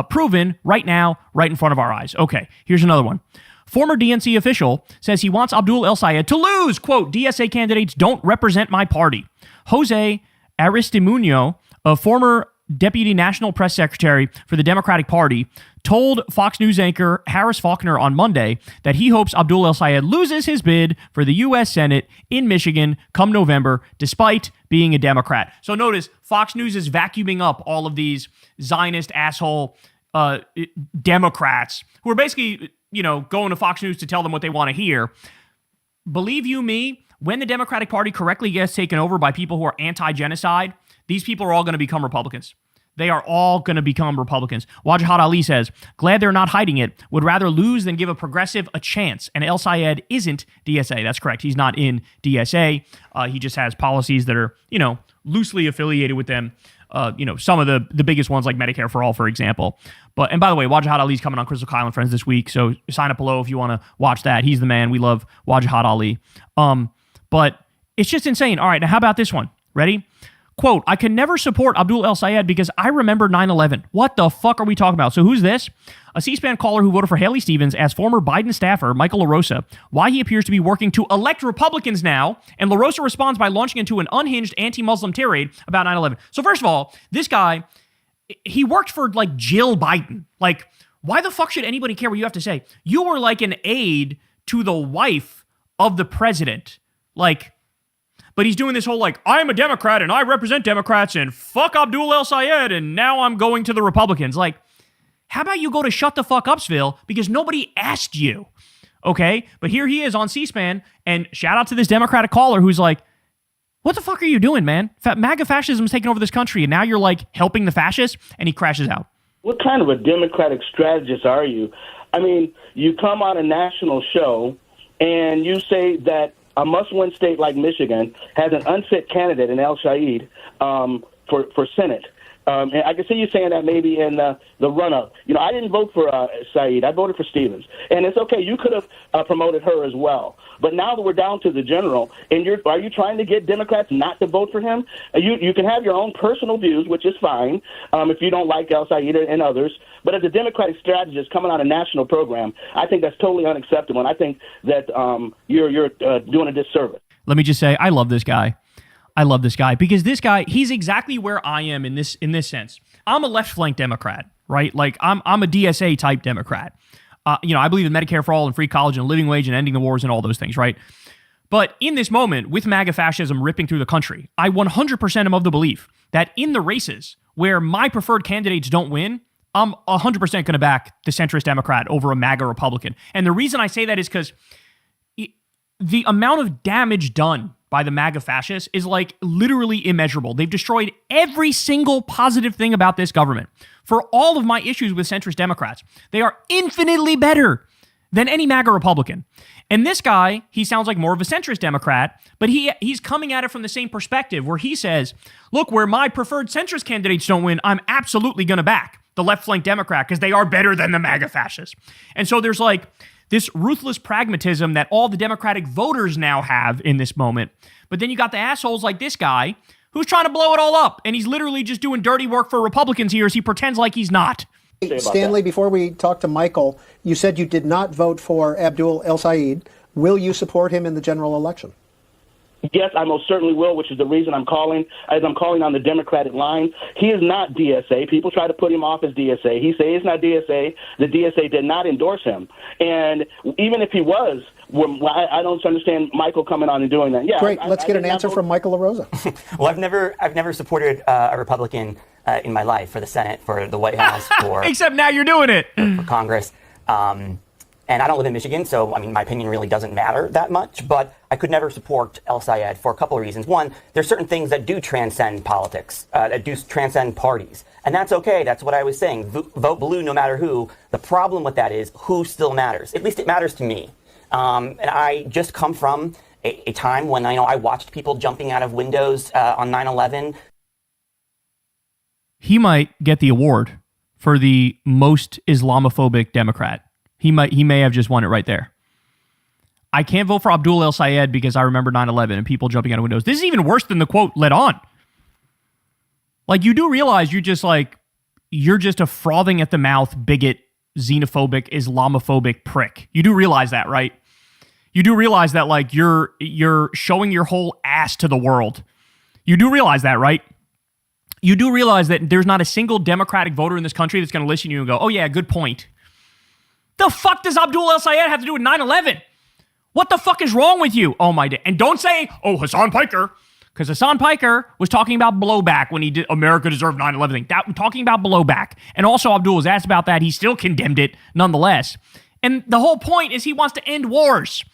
proven right now, right in front of our eyes. Okay, here's another one. Former DNC official says he wants Abdul El-Sayed to lose. Quote, DSA candidates don't represent my party. Jose Aristimuño, a former Deputy National Press Secretary for the Democratic Party, told Fox News anchor Harris Faulkner on Monday that he hopes Abdul El-Sayed loses his bid for the U.S. Senate in Michigan come November, despite being a Democrat. So notice, Fox News is vacuuming up all of these Zionist asshole Democrats who are basically, going to Fox News to tell them what they want to hear. Believe you me, when the Democratic Party correctly gets taken over by people who are anti-genocide, these people are all going to become Republicans. They are all going to become Republicans. Wajahat Ali says, glad they're not hiding it. Would rather lose than give a progressive a chance. And El-Sayed isn't DSA. That's correct. He's not in DSA. He just has policies that are, loosely affiliated with them. Some of the biggest ones like Medicare for All, for example. And by the way, Wajahat Ali's coming on Crystal Kyle and Friends this week. So sign up below if you want to watch that. He's the man. We love Wajahat Ali. But it's just insane. All right. Now, how about this one? Ready? Quote, I can never support Abdul El-Sayed because I remember 9/11. What the fuck are we talking about? So who's this? A C-SPAN caller who voted for Haley Stevens asked former Biden staffer Michael LaRosa why he appears to be working to elect Republicans now, and LaRosa responds by launching into an unhinged anti-Muslim tirade about 9/11. So first of all, this guy, he worked for like Jill Biden. Like, why the fuck should anybody care what you have to say? You were like an aide to the wife of the president. Like, but he's doing this whole like, I'm a Democrat and I represent Democrats and fuck Abdul El-Sayed and now I'm going to the Republicans. Like, how about you go to Shut the Fuck Upsville because nobody asked you, okay? But here he is on C-SPAN, and shout out to this Democratic caller who's like, what the fuck are you doing, man? MAGA fascism is taking over this country and now you're like helping the fascists, and he crashes out. What kind of a Democratic strategist are you? I mean, you come on a national show and you say that a must-win state like Michigan has an unfit candidate in El-Sayed for Senate. And I can see you saying that maybe in the run-up. I didn't vote for Said. I voted for Stevens. And it's okay. You could have promoted her as well. But now that we're down to the general, and are you trying to get Democrats not to vote for him? You can have your own personal views, which is fine, if you don't like El Said and others. But as a Democratic strategist coming on a national program, I think that's totally unacceptable. And I think that you're doing a disservice. Let me just say, I love this guy. I love this guy because this guy, he's exactly where I am in this sense. I'm a left flank Democrat, right? Like I'm a DSA type Democrat. I believe in Medicare for all and free college and a living wage and ending the wars and all those things, right? But in this moment, with MAGA fascism ripping through the country, I 100% am of the belief that in the races where my preferred candidates don't win, I'm 100% going to back the centrist Democrat over a MAGA Republican. And the reason I say that is because the amount of damage done by the MAGA fascists is like literally immeasurable. They've destroyed every single positive thing about this government. For all of my issues with centrist Democrats, they are infinitely better than any MAGA Republican. And this guy, he sounds like more of a centrist Democrat, but he's coming at it from the same perspective where he says, look, where my preferred centrist candidates don't win, I'm absolutely going to back the left flank Democrat because they are better than the MAGA fascists. And so there's like this ruthless pragmatism that all the Democratic voters now have in this moment. But then you got the assholes like this guy who's trying to blow it all up. And he's literally just doing dirty work for Republicans here as he pretends like he's not. Stanley, before we talk to Michael, you said you did not vote for Abdul El Said. Will you support him in the general election? Yes, I most certainly will, which is the reason I'm calling, as I'm calling on the Democratic line. He is not DSA. People try to put him off as DSA. He says he's not DSA. The DSA did not endorse him. And even if he was, I don't understand Michael coming on and doing that. Yeah, great. Let's get an answer from Michael LaRosa. Well, I've never supported a Republican in my life for the Senate, for the White House, for except now you're doing it for Congress. And I don't live in Michigan, so, my opinion really doesn't matter that much. But I could never support El Sayed for a couple of reasons. One, there's certain things that do transcend politics, that do transcend parties. And that's okay. That's what I was saying. Vote blue no matter who. The problem with that is who still matters. At least it matters to me. And I just come from a time when I watched people jumping out of windows on 9/11. He might get the award for the most Islamophobic Democrat. He may have just won it right there. I can't vote for Abdul El Sayed because I remember 9/11 and people jumping out of windows. This is even worse than the quote led on. Like, you do realize you're just a frothing at the mouth, bigot, xenophobic, Islamophobic prick. You do realize that, right? You do realize that, like, you're showing your whole ass to the world. You do realize that, right? You do realize that there's not a single Democratic voter in this country that's going to listen to you and go, oh yeah, good point. The fuck does Abdul El Sayed have to do with 9/11? What the fuck is wrong with you? Oh my day. And don't say, oh, Hassan Piker. Because Hassan Piker was talking about blowback when he did America deserved 9/11 thing. Talking about blowback. And also Abdul was asked about that. He still condemned it nonetheless. And the whole point is he wants to end wars.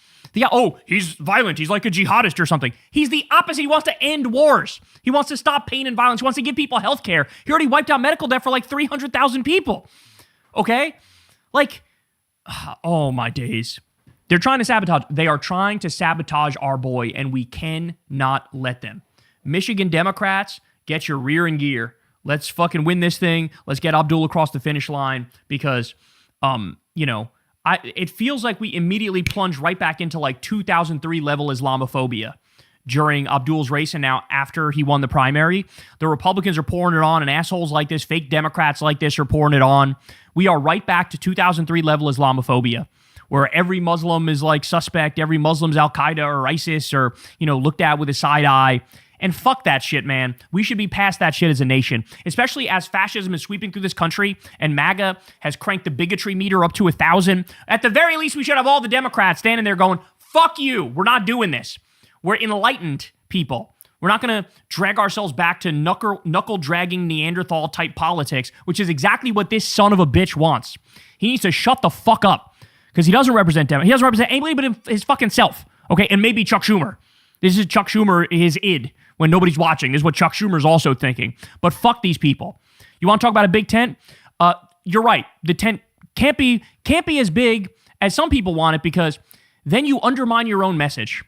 He's violent. He's like a jihadist or something. He's the opposite. He wants to end wars. He wants to stop pain and violence. He wants to give people health care. He already wiped out medical debt for like 300,000 people. Okay? Like, oh my days. They're trying to sabotage. They are trying to sabotage our boy, and we cannot let them. Michigan Democrats, get your rear in gear. Let's fucking win this thing. Let's get Abdul across the finish line because, it feels like we immediately plunge right back into like 2003 level Islamophobia during Abdul's race, and now after he won the primary. The Republicans are pouring it on, and assholes like this, fake Democrats like this are pouring it on. We are right back to 2003 level Islamophobia, where every Muslim is like suspect, every Muslim's Al-Qaeda or ISIS or, looked at with a side eye. And fuck that shit, man. We should be past that shit as a nation, especially as fascism is sweeping through this country and MAGA has cranked the bigotry meter up to 1,000. At the very least, we should have all the Democrats standing there going, fuck you, we're not doing this. We're enlightened people. We're not going to drag ourselves back to knuckle-dragging Neanderthal-type politics, which is exactly what this son of a bitch wants. He needs to shut the fuck up because he doesn't represent them. He doesn't represent anybody but his fucking self, okay? And maybe Chuck Schumer. This is Chuck Schumer, his id, when nobody's watching. This is what Chuck Schumer's also thinking. But fuck these people. You want to talk about a big tent? You're right. The tent can't be as big as some people want it because then you undermine your own message.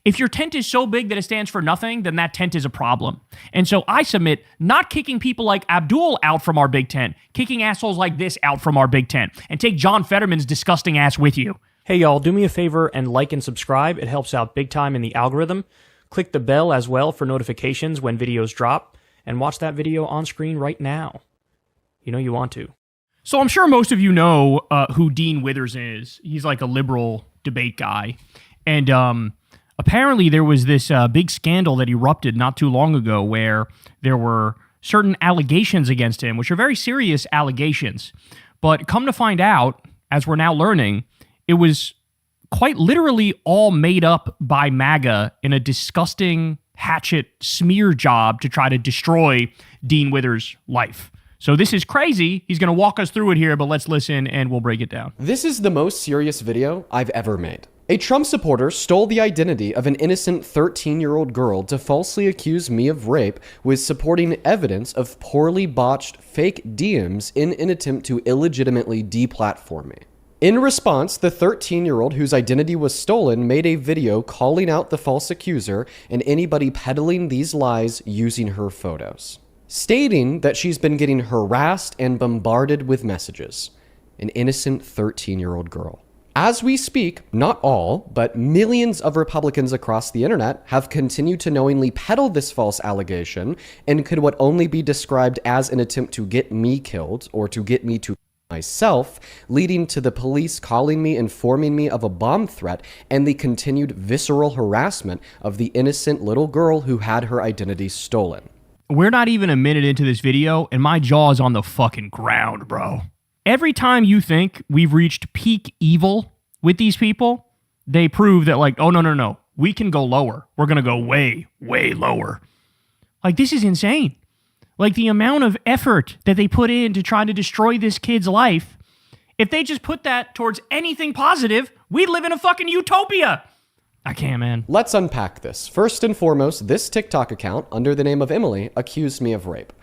If your tent is so big that it stands for nothing, then that tent is a problem. And so I submit not kicking people like Abdul out from our big tent, kicking assholes like this out from our big tent, and take John Fetterman's disgusting ass with you. Hey y'all, do me a favor and like and subscribe. It helps out big time in the algorithm. Click the bell as well for notifications when videos drop, and watch that video on screen right now. You know you want to. So I'm sure most of you know who Dean Withers is. He's like a liberal debate guy. And apparently there was this big scandal that erupted not too long ago where there were certain allegations against him, which are very serious allegations. But come to find out, as we're now learning, it was quite literally all made up by MAGA in a disgusting hatchet smear job to try to destroy Dean Withers' life. So this is crazy. He's going to walk us through it here, but let's listen and we'll break it down. This is the most serious video I've ever made. A Trump supporter stole the identity of an innocent 13-year-old girl to falsely accuse me of rape with supporting evidence of poorly botched fake DMs in an attempt to illegitimately deplatform me. In response, the 13-year-old whose identity was stolen made a video calling out the false accuser and anybody peddling these lies using her photos, stating that she's been getting harassed and bombarded with messages. An innocent 13-year-old girl. As we speak, not all, but millions of Republicans across the internet have continued to knowingly peddle this false allegation and could what only be described as an attempt to get me killed or to get me to myself, leading to the police calling me, informing me of a bomb threat, and the continued visceral harassment of the innocent little girl who had her identity stolen. We're not even a minute into this video, and my jaw is on the fucking ground, bro. Every time you think we've reached peak evil with these people, they prove that, like, oh, no, we can go lower. We're going to go way, way lower. Like, this is insane. Like, the amount of effort that they put in to try to destroy this kid's life, if they just put that towards anything positive, we'd live in a fucking utopia. I can't, man. Let's unpack this. First and foremost, this TikTok account, under the name of Emily, accused me of rape.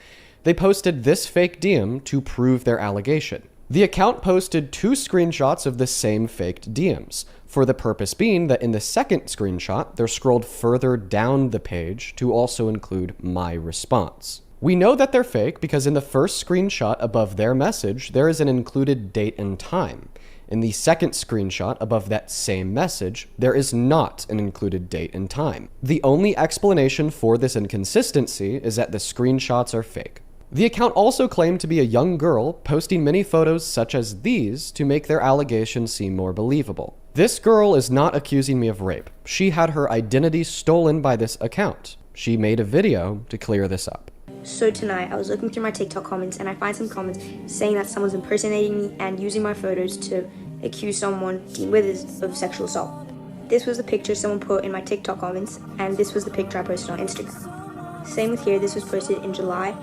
They posted this fake DM to prove their allegation. The account posted 2 screenshots of the same faked DMs, for the purpose being that in the second screenshot, they're scrolled further down the page to also include my response. We know that they're fake because in the first screenshot above their message, there is an included date and time. In the second screenshot above that same message, there is not an included date and time. The only explanation for this inconsistency is that the screenshots are fake. The account also claimed to be a young girl, posting many photos such as these to make their allegations seem more believable. This girl is not accusing me of rape. She had her identity stolen by this account. She made a video to clear this up. So tonight, I was looking through my TikTok comments and I find some comments saying that someone's impersonating me and using my photos to accuse someone, Dean Withers, of sexual assault. This was the picture someone put in my TikTok comments, and this was the picture I posted on Instagram. Same with here, this was posted in July,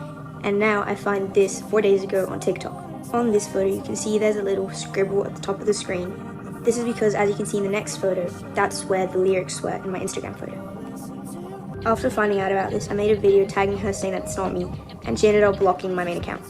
and now I find this 4 days ago on TikTok. On this photo, you can see there's a little scribble at the top of the screen. This is because, as you can see in the next photo, that's where the lyrics were in my Instagram photo. After finding out about this, I made a video tagging her saying that it's not me, and she ended up blocking my main account.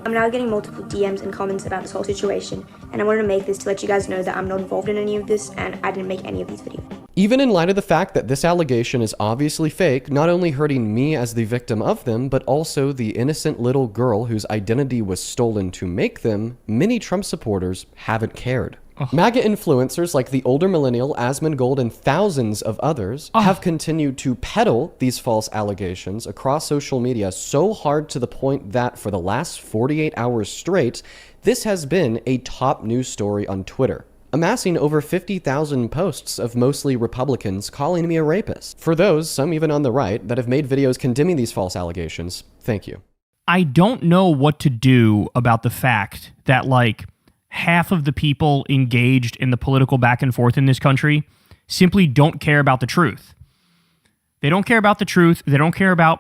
I'm now getting multiple DMs and comments about this whole situation, and I wanted to make this to let you guys know that I'm not involved in any of this, and I didn't make any of these videos. Even in light of the fact that this allegation is obviously fake, not only hurting me as the victim of them, but also the innocent little girl whose identity was stolen to make them, many Trump supporters haven't cared. MAGA influencers like the older millennial Asmongold and thousands of others have continued to peddle these false allegations across social media so hard to the point that for the last 48 hours straight, this has been a top news story on Twitter, amassing over 50,000 posts of mostly Republicans calling me a rapist. For those, some even on the right, that have made videos condemning these false allegations, thank you. I don't know what to do about the fact that, like, half of the people engaged in the political back and forth in this country simply don't care about the truth. They don't care about the truth. They don't care about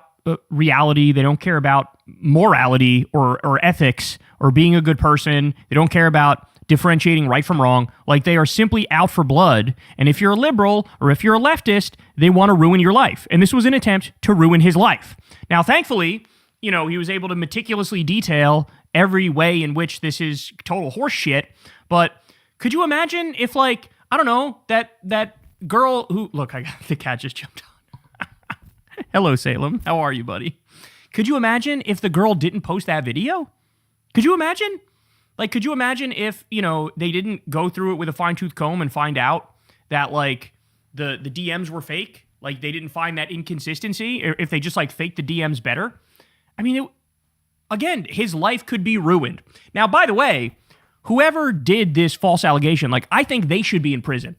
reality. They don't care about morality or ethics or being a good person. They don't care about differentiating right from wrong. Like, they are simply out for blood. And if you're a liberal or if you're a leftist, they want to ruin your life. And this was an attempt to ruin his life. Now, thankfully, you know, he was able to meticulously detail every way in which this is total horse shit. But could you imagine if, like, I don't know, that girl who, look, the cat just jumped on. Hello, Salem. How are you, buddy? Could you imagine if the girl didn't post that video? Could you imagine? Like, could you imagine if, you know, they didn't go through it with a fine-tooth comb and find out that, like, the DMs were fake? Like, they didn't find that inconsistency? Or if they just, like, faked the DMs better? I mean, again, his life could be ruined. Now, by the way, whoever did this false allegation, like, I think they should be in prison.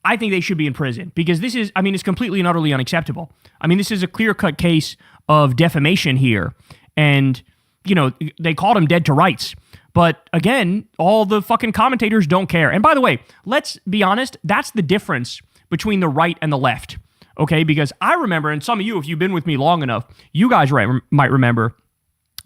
I think they should be in prison because this is, I mean, it's completely and utterly unacceptable. I mean, this is a clear-cut case of defamation here. And, you know, they called him dead to rights. But again, all the fucking commentators don't care. And by the way, let's be honest, that's the difference between the right and the left. Okay, because I remember, and some of you, if you've been with me long enough, you guys might remember,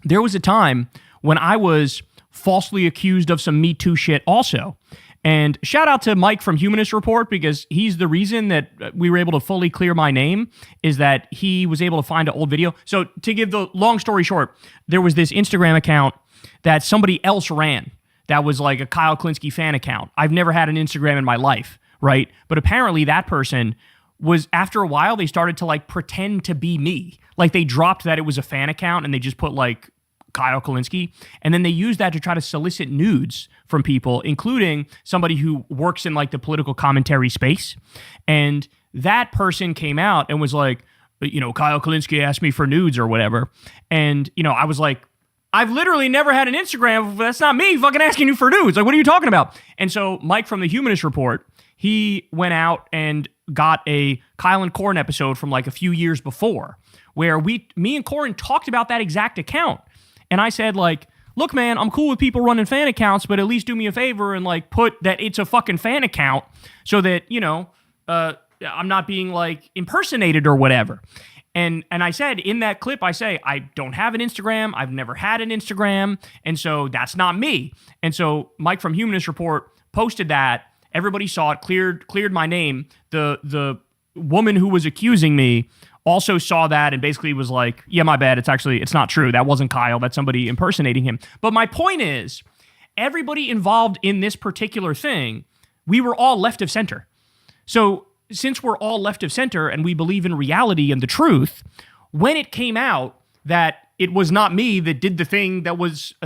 there was a time when I was falsely accused of some Me Too shit also. And shout out to Mike from Humanist Report, because he's the reason that we were able to fully clear my name, is that he was able to find an old video. So to give the long story short, there was this Instagram account that somebody else ran that was like a Kyle Klinsky fan account. I've never had an Instagram in my life, right? But apparently that person was, after a while, they started to like pretend to be me. Like they dropped that it was a fan account and they just put like Kyle Klinsky. And then they used that to try to solicit nudes from people, including somebody who works in like the political commentary space. And that person came out and was like, you know, Kyle Klinsky asked me for nudes or whatever. And, you know, I was like, I've literally never had an Instagram. That's not me fucking asking you for nudes. Like, what are you talking about? And so Mike from the Humanist Report, he went out and got a Kyle and Corn episode from like a few years before where me and Corn talked about that exact account. And I said like, look, man, I'm cool with people running fan accounts, but at least do me a favor and like put that it's a fucking fan account so that, you know, I'm not being like impersonated or whatever. And I said in that clip, I say, I don't have an Instagram. I've never had an Instagram. And so that's not me. And so Mike from Humanist Report posted that. Everybody saw it, cleared my name. The woman who was accusing me also saw that and basically was like, yeah, my bad. It's not true. That wasn't Kyle. That's somebody impersonating him. But my point is, everybody involved in this particular thing, we were all left of center. So since we're all left of center and we believe in reality and the truth, when it came out that it was not me that did the thing that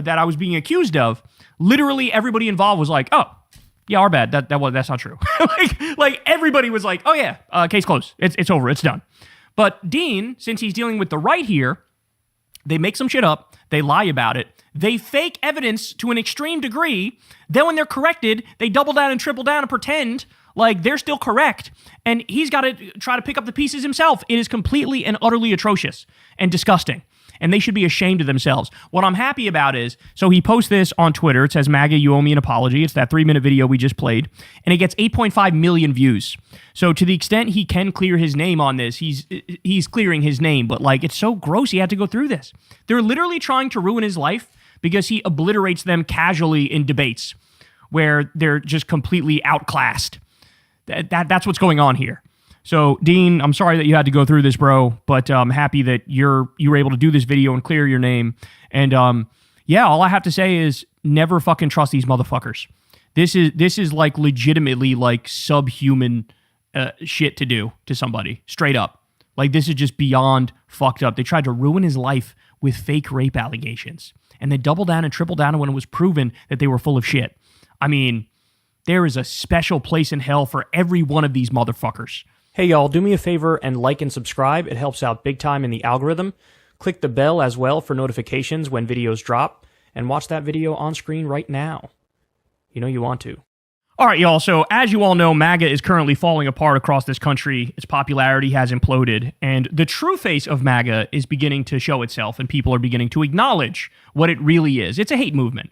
I was being accused of, literally everybody involved was like, oh, yeah, our bad. That's not true. like everybody was like, oh yeah, case closed. It's over. It's done. But Dean, since he's dealing with the right here, they make some shit up. They lie about it. They fake evidence to an extreme degree. Then when they're corrected, they double down and triple down and pretend like they're still correct. And he's got to try to pick up the pieces himself. It is completely and utterly atrocious and disgusting. And they should be ashamed of themselves. What I'm happy about is, so he posts this on Twitter. It says, MAGA, you owe me an apology. It's that 3-minute video we just played. And it gets 8.5 million views. So to the extent he can clear his name on this, he's clearing his name. But like, it's so gross he had to go through this. They're literally trying to ruin his life because he obliterates them casually in debates where they're just completely outclassed. That's what's going on here. So, Dean, I'm sorry that you had to go through this, bro, but I'm happy that you were able to do this video and clear your name. And yeah, all I have to say is never fucking trust these motherfuckers. This is like legitimately like subhuman shit to do to somebody, straight up. Like, this is just beyond fucked up. They tried to ruin his life with fake rape allegations, and they doubled down and tripled down when it was proven that they were full of shit. I mean, there is a special place in hell for every one of these motherfuckers. Hey y'all, do me a favor and like and subscribe. It helps out big time in the algorithm. Click the bell as well for notifications when videos drop, and watch that video on screen right now. You know you want to. All right, y'all. So as you all know, MAGA is currently falling apart across this country. Its popularity has imploded, and the true face of MAGA is beginning to show itself, and people are beginning to acknowledge what it really is. It's a hate movement.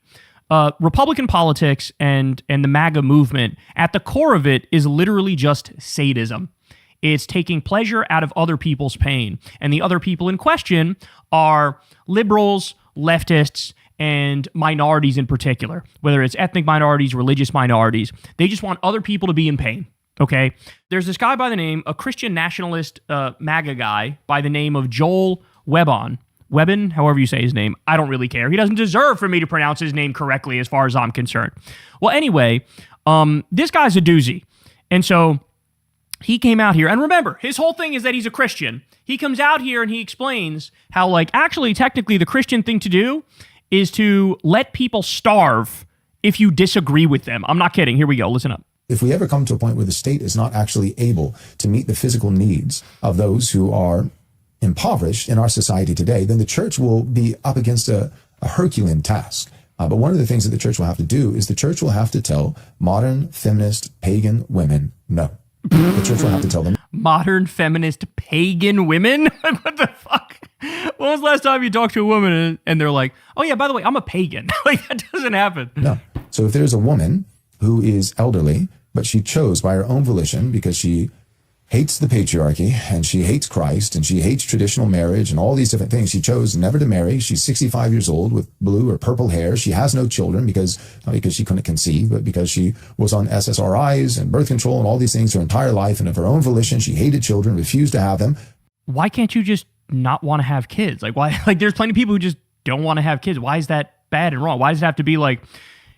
Republican politics and the MAGA movement, at the core of it, is literally just sadism. It's taking pleasure out of other people's pain. And the other people in question are liberals, leftists, and minorities in particular, whether it's ethnic minorities, religious minorities. They just want other people to be in pain, okay? There's this guy by the name, a Christian nationalist MAGA guy by the name of Joel Webben, however you say his name. I don't really care. He doesn't deserve for me to pronounce his name correctly as far as I'm concerned. Well, anyway, this guy's a doozy. And so he came out here, and remember, his whole thing is that he's a Christian. He comes out here and he explains how, like, actually, technically, the Christian thing to do is to let people starve if you disagree with them. I'm not kidding. Here we go. Listen up. If we ever come to a point where the state is not actually able to meet the physical needs of those who are impoverished in our society today, then the church will be up against a Herculean task. But one of the things that the church will have to do is the church will have to tell modern feminist pagan women no. The church will have to tell them. Modern feminist pagan women? What the fuck? When was the last time you talked to a woman and they're like, oh yeah, by the way, I'm a pagan? Like, that doesn't happen. No. So if there's a woman who is elderly, but she chose by her own volition because she hates the patriarchy and she hates Christ and she hates traditional marriage and all these different things. She chose never to marry. She's 65 years old with blue or purple hair. She has no children because, not because she couldn't conceive, but because she was on SSRIs and birth control and all these things her entire life. And of her own volition, she hated children, refused to have them. Why can't you just not want to have kids? Like, why? Like, there's plenty of people who just don't want to have kids. Why is that bad and wrong? Why does it have to be like,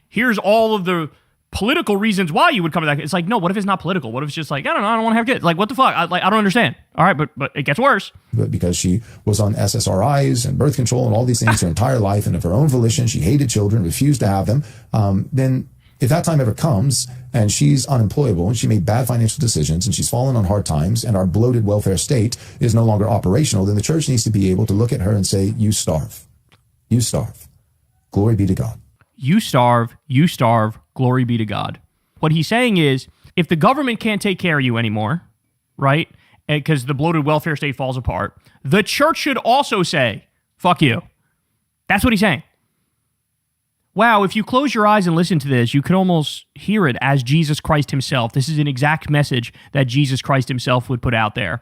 here's all of the political reasons why you would come to that? It's like, no, what if it's not political? What if it's just like, I don't know, I don't want to have kids. Like, what the fuck? I don't understand. All right, but it gets worse. But because she was on SSRIs and birth control and all these things her entire life, and of her own volition, she hated children, refused to have them, then if that time ever comes and she's unemployable and she made bad financial decisions and she's fallen on hard times and our bloated welfare state is no longer operational, then the church needs to be able to look at her and say, you starve. You starve. Glory be to God. You starve, glory be to God. What he's saying is, if the government can't take care of you anymore, right, because the bloated welfare state falls apart, the church should also say, fuck you. That's what he's saying. Wow, if you close your eyes and listen to this, you could almost hear it as Jesus Christ himself. This is an exact message that Jesus Christ himself would put out there.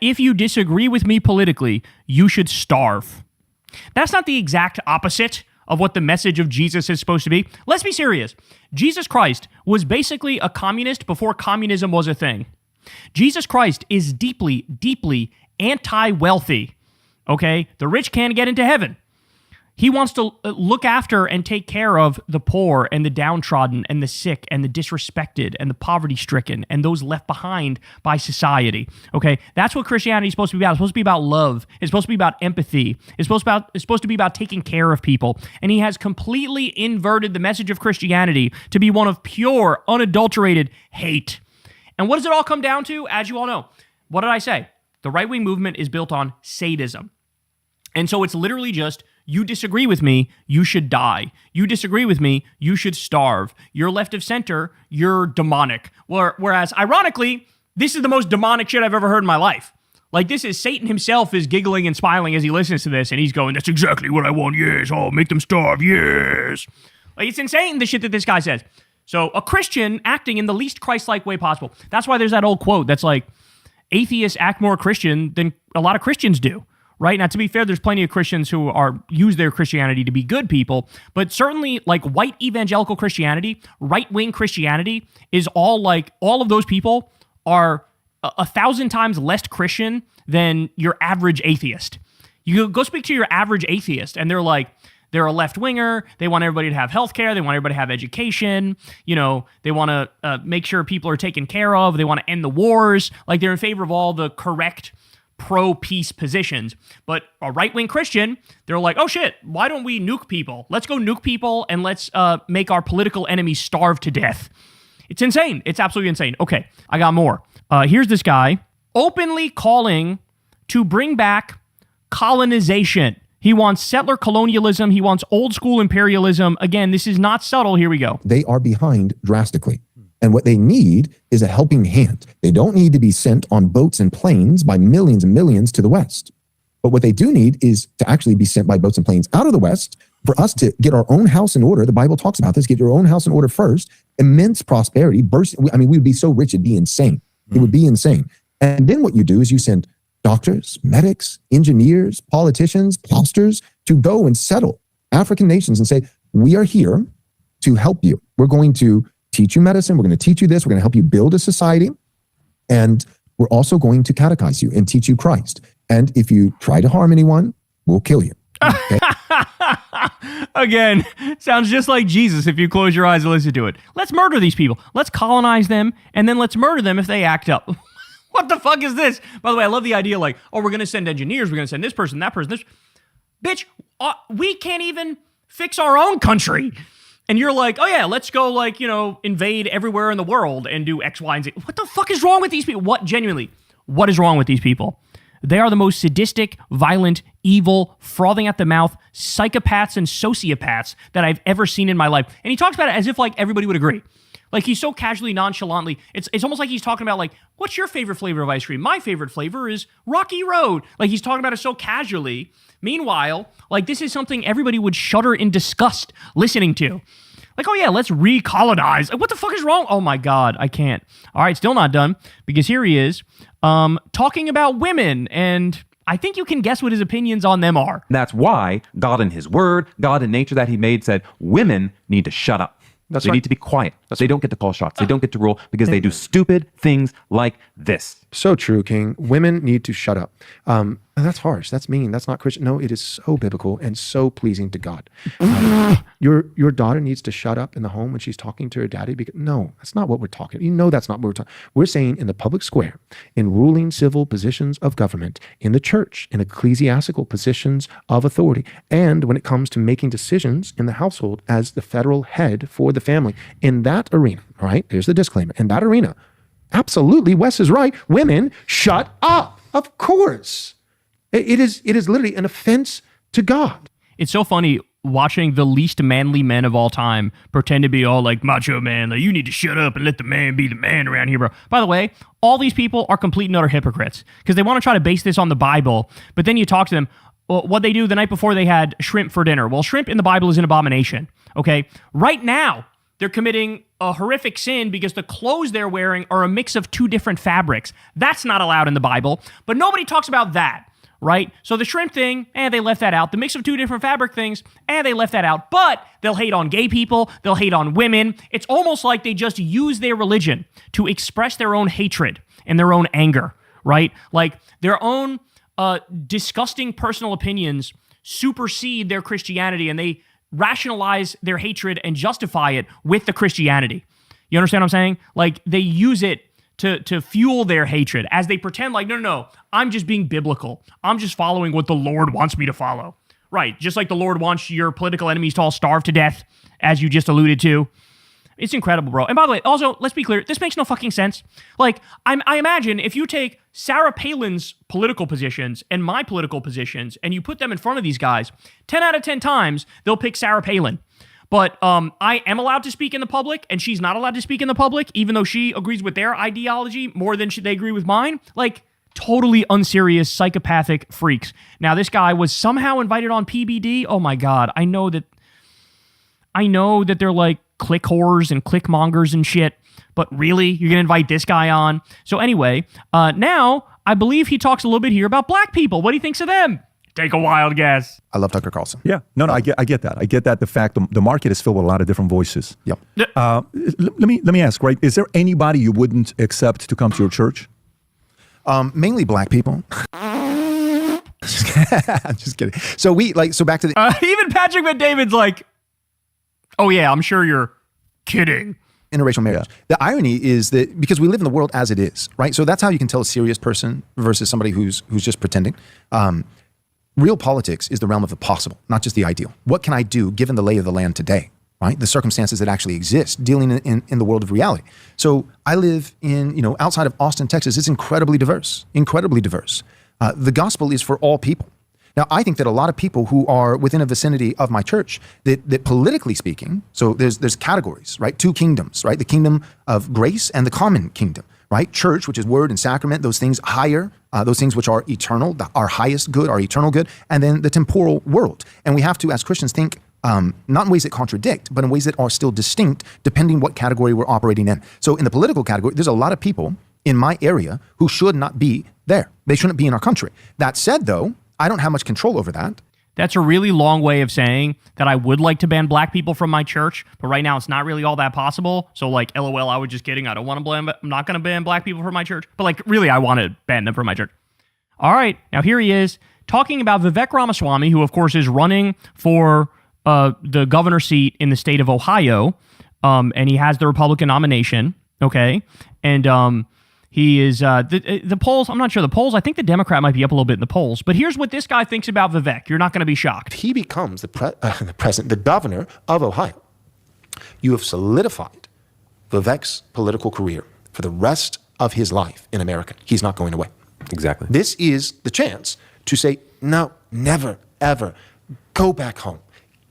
If you disagree with me politically, you should starve. That's not the exact opposite of what the message of Jesus is supposed to be. Let's be serious. Jesus Christ was basically a communist before communism was a thing. Jesus Christ is deeply, deeply anti-wealthy. Okay? The rich can't get into heaven. He wants to look after and take care of the poor and the downtrodden and the sick and the disrespected and the poverty-stricken and those left behind by society. Okay? That's what Christianity is supposed to be about. It's supposed to be about love. It's supposed to be about empathy. It's supposed to be about taking care of people. And he has completely inverted the message of Christianity to be one of pure, unadulterated hate. And what does it all come down to? As you all know, what did I say? The right-wing movement is built on sadism. And so it's literally just, you disagree with me, you should die. You disagree with me, you should starve. You're left of center, you're demonic. Whereas, ironically, this is the most demonic shit I've ever heard in my life. Like, this is Satan himself is giggling and smiling as he listens to this, and he's going, that's exactly what I want, yes. Oh, make them starve, yes. Like, it's insane, the shit that this guy says. So, a Christian acting in the least Christ-like way possible. That's why there's that old quote that's like, atheists act more Christian than a lot of Christians do. Right? Now, to be fair, there's plenty of Christians who use their Christianity to be good people, but certainly, like, white evangelical Christianity, right-wing Christianity is all of those people are 1,000 times less Christian than your average atheist. You go speak to your average atheist, and they're like, they're a left-winger, they want everybody to have health care, they want everybody to have education, you know, they want to make sure people are taken care of, they want to end the wars, like, they're in favor of all the correct pro-peace positions. But a right-wing Christian, they're like, oh shit, why don't we nuke people? Let's go nuke people and let's make our political enemies starve to death. It's insane. It's absolutely insane. Okay, I got more. Here's this guy openly calling to bring back colonization. He wants settler colonialism. He wants old school imperialism. Again, this is not subtle. Here we go. They are behind drastically. And what they need is a helping hand. They don't need to be sent on boats and planes by millions and millions to the West. But what they do need is to actually be sent by boats and planes out of the West for us to get our own house in order. The Bible talks about this. Get your own house in order first. Immense prosperity. We would be so rich, it'd be insane. It would be insane. And then what you do is you send doctors, medics, engineers, politicians, pastors to go and settle African nations and say, we are here to help you. We're going to teach you medicine. We're going to teach you this. We're going to help you build a society. And we're also going to catechize you and teach you Christ. And if you try to harm anyone, we'll kill you. Okay? Again, sounds just like Jesus if you close your eyes and listen to it. Let's murder these people. Let's colonize them, and then let's murder them if they act up. What the fuck is this? By the way, I love the idea like, oh, we're going to send engineers. We're going to send this person, that person, this. Bitch, we can't even fix our own country. And you're like, oh yeah, let's go like, invade everywhere in the world and do X, Y, and Z. What the fuck is wrong with these people? What is wrong with these people? They are the most sadistic, violent, evil, frothing at the mouth, psychopaths and sociopaths that I've ever seen in my life. And he talks about it as if like everybody would agree. Like he's so casually, nonchalantly. It's almost like he's talking about like, what's your favorite flavor of ice cream? My favorite flavor is Rocky Road. Like he's talking about it so casually. Meanwhile, like this is something everybody would shudder in disgust listening to. Like, oh yeah, let's recolonize. Like, what the fuck is wrong? Oh my God, I can't. All right, still not done because here he is talking about women, and I think you can guess what his opinions on them are. That's why God in his word, God in nature that he made said women need to shut up. They need to be quiet. They don't get to call shots. They don't get to rule because they do stupid things like this. So true, King. Women need to shut up. That's harsh. That's mean. That's not Christian. No, it is so biblical and so pleasing to God. Your daughter needs to shut up in the home when she's talking to her daddy. Because no, that's not what we're talking. That's not what we're talking. We're saying in the public square, in ruling civil positions of government, in the church, in ecclesiastical positions of authority, and when it comes to making decisions in the household as the federal head for the family. In that arena, all right, here's the disclaimer. In that arena, absolutely, Wes is right. Women, shut up. Of course. It is literally an offense to God. It's so funny watching the least manly men of all time pretend to be all like macho man. Like, you need to shut up and let the man be the man around here, bro. By the way, all these people are complete and utter hypocrites because they want to try to base this on the Bible. But then you talk to them, well, what they do the night before they had shrimp for dinner. Well, shrimp in the Bible is an abomination. Okay. Right now, they're committing a horrific sin because the clothes they're wearing are a mix of two different fabrics. That's not allowed in the Bible, but nobody talks about that, right? So the shrimp thing, they left that out. The mix of two different fabric things, they left that out. But they'll hate on gay people. They'll hate on women. It's almost like they just use their religion to express their own hatred and their own anger, right? Like their own disgusting personal opinions supersede their Christianity, and they rationalize their hatred and justify it with the Christianity. You understand what I'm saying? Like they use it to fuel their hatred as they pretend like, no, I'm just being biblical. I'm just following what the Lord wants me to follow. Right. Just like the Lord wants your political enemies to all starve to death, as you just alluded to. It's incredible, bro. And by the way, also, let's be clear, this makes no fucking sense. Like, I imagine if you take Sarah Palin's political positions and my political positions and you put them in front of these guys, 10 out of 10 times, they'll pick Sarah Palin. But I am allowed to speak in the public, and she's not allowed to speak in the public, even though she agrees with their ideology more than they agree with mine. Like, totally unserious, psychopathic freaks. Now, this guy was somehow invited on PBD. Oh my God. I know that they're like click whores and click mongers and shit, but really, you're going to invite this guy on? So anyway, now I believe he talks a little bit here about black people. What he thinks of them. Take a wild guess. I love Tucker Carlson. Yeah. No, I get that. I get that. The fact the market is filled with a lot of different voices. Yep. Let me ask, right? Is there anybody you wouldn't accept to come to your church? Mainly black people. I'm just kidding. So back to the even Patrick Bet-David's like, oh yeah, I'm sure you're kidding. Interracial marriage. Yeah. The irony is that because we live in the world as it is, right? So that's how you can tell a serious person versus somebody who's just pretending. Real politics is the realm of the possible, not just the ideal. What can I do given the lay of the land today, right? The circumstances that actually exist, dealing in the world of reality. So I live in, outside of Austin, Texas. It's incredibly diverse. The gospel is for all people. Now, I think that a lot of people who are within a vicinity of my church, that politically speaking, so there's categories, right? Two kingdoms, right? The kingdom of grace and the common kingdom, right? Church, which is word and sacrament, those things higher, those things which are eternal, our highest good, our eternal good, and then the temporal world. And we have to, as Christians, think not in ways that contradict, but in ways that are still distinct, depending what category we're operating in. So in the political category, there's a lot of people in my area who should not be there. They shouldn't be in our country. That said, though, I don't have much control over that. That's a really long way of saying that I would like to ban black people from my church, but right now it's not really all that possible. So like, LOL, I was just kidding. I don't want to I'm not going to ban black people from my church, but like, really, I want to ban them from my church. All right, now here he is talking about Vivek Ramaswamy, who of course is running for the governor seat in the state of Ohio, and he has the Republican nomination. Okay, and He is the polls. I'm not sure the polls. I think the Democrat might be up a little bit in the polls. But here's what this guy thinks about Vivek. You're not going to be shocked. He becomes the president, the governor of Ohio. You have solidified Vivek's political career for the rest of his life in America. He's not going away. Exactly. This is the chance to say, no, never, ever, go back home.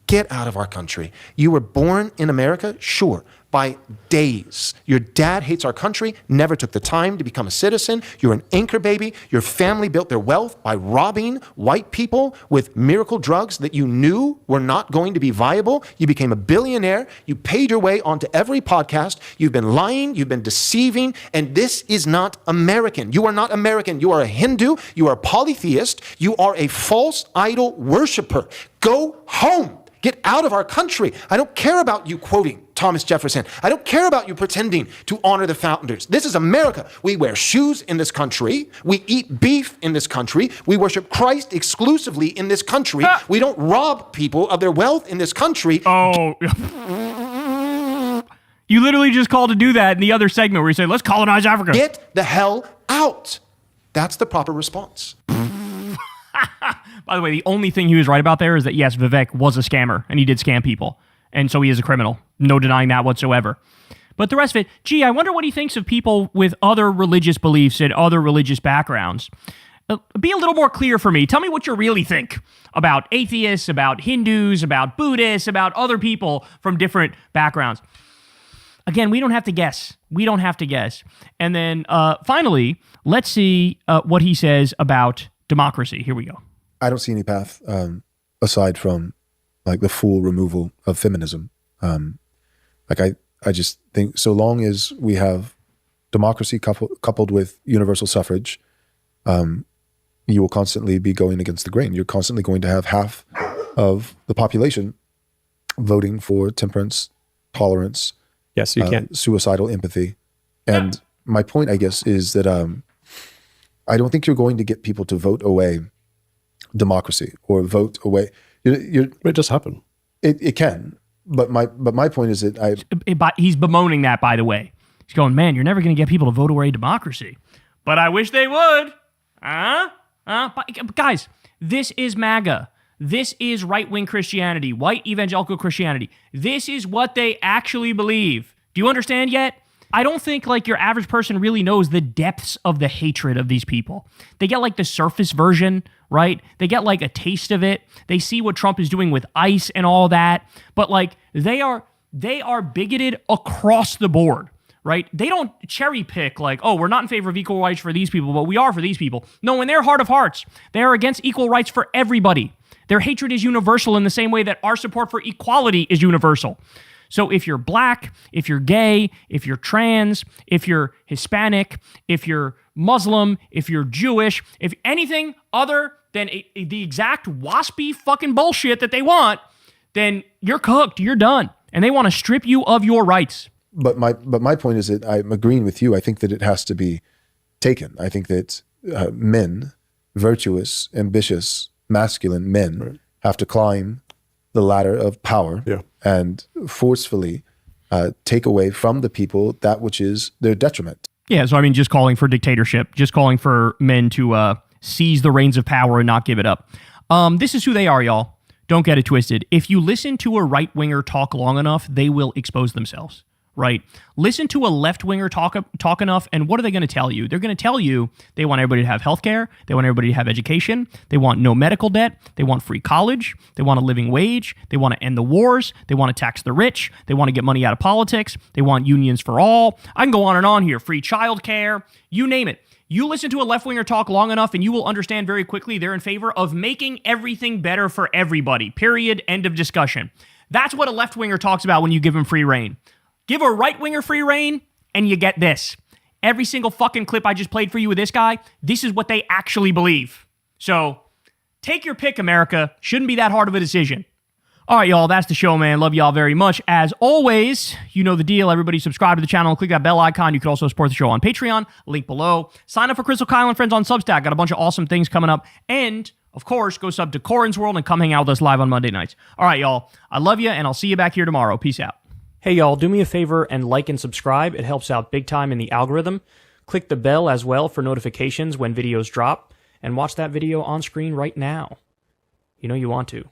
Get out of our country. You were born in America, sure, by days. Your dad hates our country, never took the time to become a citizen. You're an anchor baby. Your family built their wealth by robbing white people with miracle drugs that you knew were not going to be viable. You became a billionaire. You paid your way onto every podcast. You've been lying. You've been deceiving. And this is not American. You are not American. You are a Hindu. You are a polytheist. You are a false idol worshiper. Go home. Get out of our country. I don't care about you quoting Thomas Jefferson. I don't care about you pretending to honor the founders. This is America. We wear shoes in this country. We eat beef in this country. We worship Christ exclusively in this country. We don't rob people of their wealth in this country. Oh. You literally just called to do that in the other segment where you say, let's colonize Africa. Get the hell out. That's the proper response. By the way, the only thing he was right about there is that, yes, Vivek was a scammer, and he did scam people. And so he is a criminal. No denying that whatsoever. But the rest of it, gee, I wonder what he thinks of people with other religious beliefs and other religious backgrounds. Be a little more clear for me. Tell me what you really think about atheists, about Hindus, about Buddhists, about other people from different backgrounds. Again, we don't have to guess. We don't have to guess. And then finally, let's see what he says about democracy. Here we go. I don't see any path aside from like the full removal of feminism. I just think so long as we have democracy coupled with universal suffrage, you will constantly be going against the grain. You're constantly going to have half of the population voting for temperance, tolerance, yes, you can, suicidal empathy. And my point, I guess, is that I don't think you're going to get people to vote away democracy or vote away. It just happened. It can, but my point is that he's bemoaning that. By the way, he's going, man, you're never going to get people to vote away democracy, but I wish they would. Guys, this is MAGA. This is right-wing Christianity, white evangelical Christianity. This is what they actually believe. Do you understand yet? I don't think like your average person really knows the depths of the hatred of these people. They get like the surface version, right? They get like a taste of it. They see what Trump is doing with ICE and all that. But like they are bigoted across the board, right? They don't cherry pick like, oh, we're not in favor of equal rights for these people, but we are for these people. No, in their heart of hearts, they are against equal rights for everybody. Their hatred is universal in the same way that our support for equality is universal. So if you're black, if you're gay, if you're trans, if you're Hispanic, if you're Muslim, if you're Jewish, if anything other than the exact waspy fucking bullshit that they want, then you're cooked, you're done. And they want to strip you of your rights. But my point is that I'm agreeing with you. I think that it has to be taken. I think that men, virtuous, ambitious, masculine men have to climb the ladder of power and forcefully take away from the people that which is their detriment. Yeah, so I mean, just calling for dictatorship, just calling for men to seize the reins of power and not give it up. This is who they are, y'all. Don't get it twisted. If you listen to a right-winger talk long enough, they will expose themselves. Right? Listen to a left-winger talk enough, and what are they going to tell you? They're going to tell you they want everybody to have health care, they want everybody to have education, they want no medical debt, they want free college, they want a living wage, they want to end the wars, they want to tax the rich, they want to get money out of politics, they want unions for all. I can go on and on here. Free child care, you name it. You listen to a left-winger talk long enough, and you will understand very quickly they're in favor of making everything better for everybody. Period. End of discussion. That's what a left-winger talks about when you give them free reign. Give a right-winger free reign, and you get this. Every single fucking clip I just played for you with this guy, this is what they actually believe. So, take your pick, America. Shouldn't be that hard of a decision. All right, y'all, that's the show, man. Love y'all very much. As always, you know the deal. Everybody subscribe to the channel and click that bell icon. You can also support the show on Patreon. Link below. Sign up for Crystal Kyle and Friends on Substack. Got a bunch of awesome things coming up. And, of course, go sub to Corin's World and come hang out with us live on Monday nights. All right, y'all. I love you, and I'll see you back here tomorrow. Peace out. Hey y'all, do me a favor and like and subscribe. It helps out big time in the algorithm. Click the bell as well for notifications when videos drop, and watch that video on screen right now. You know you want to.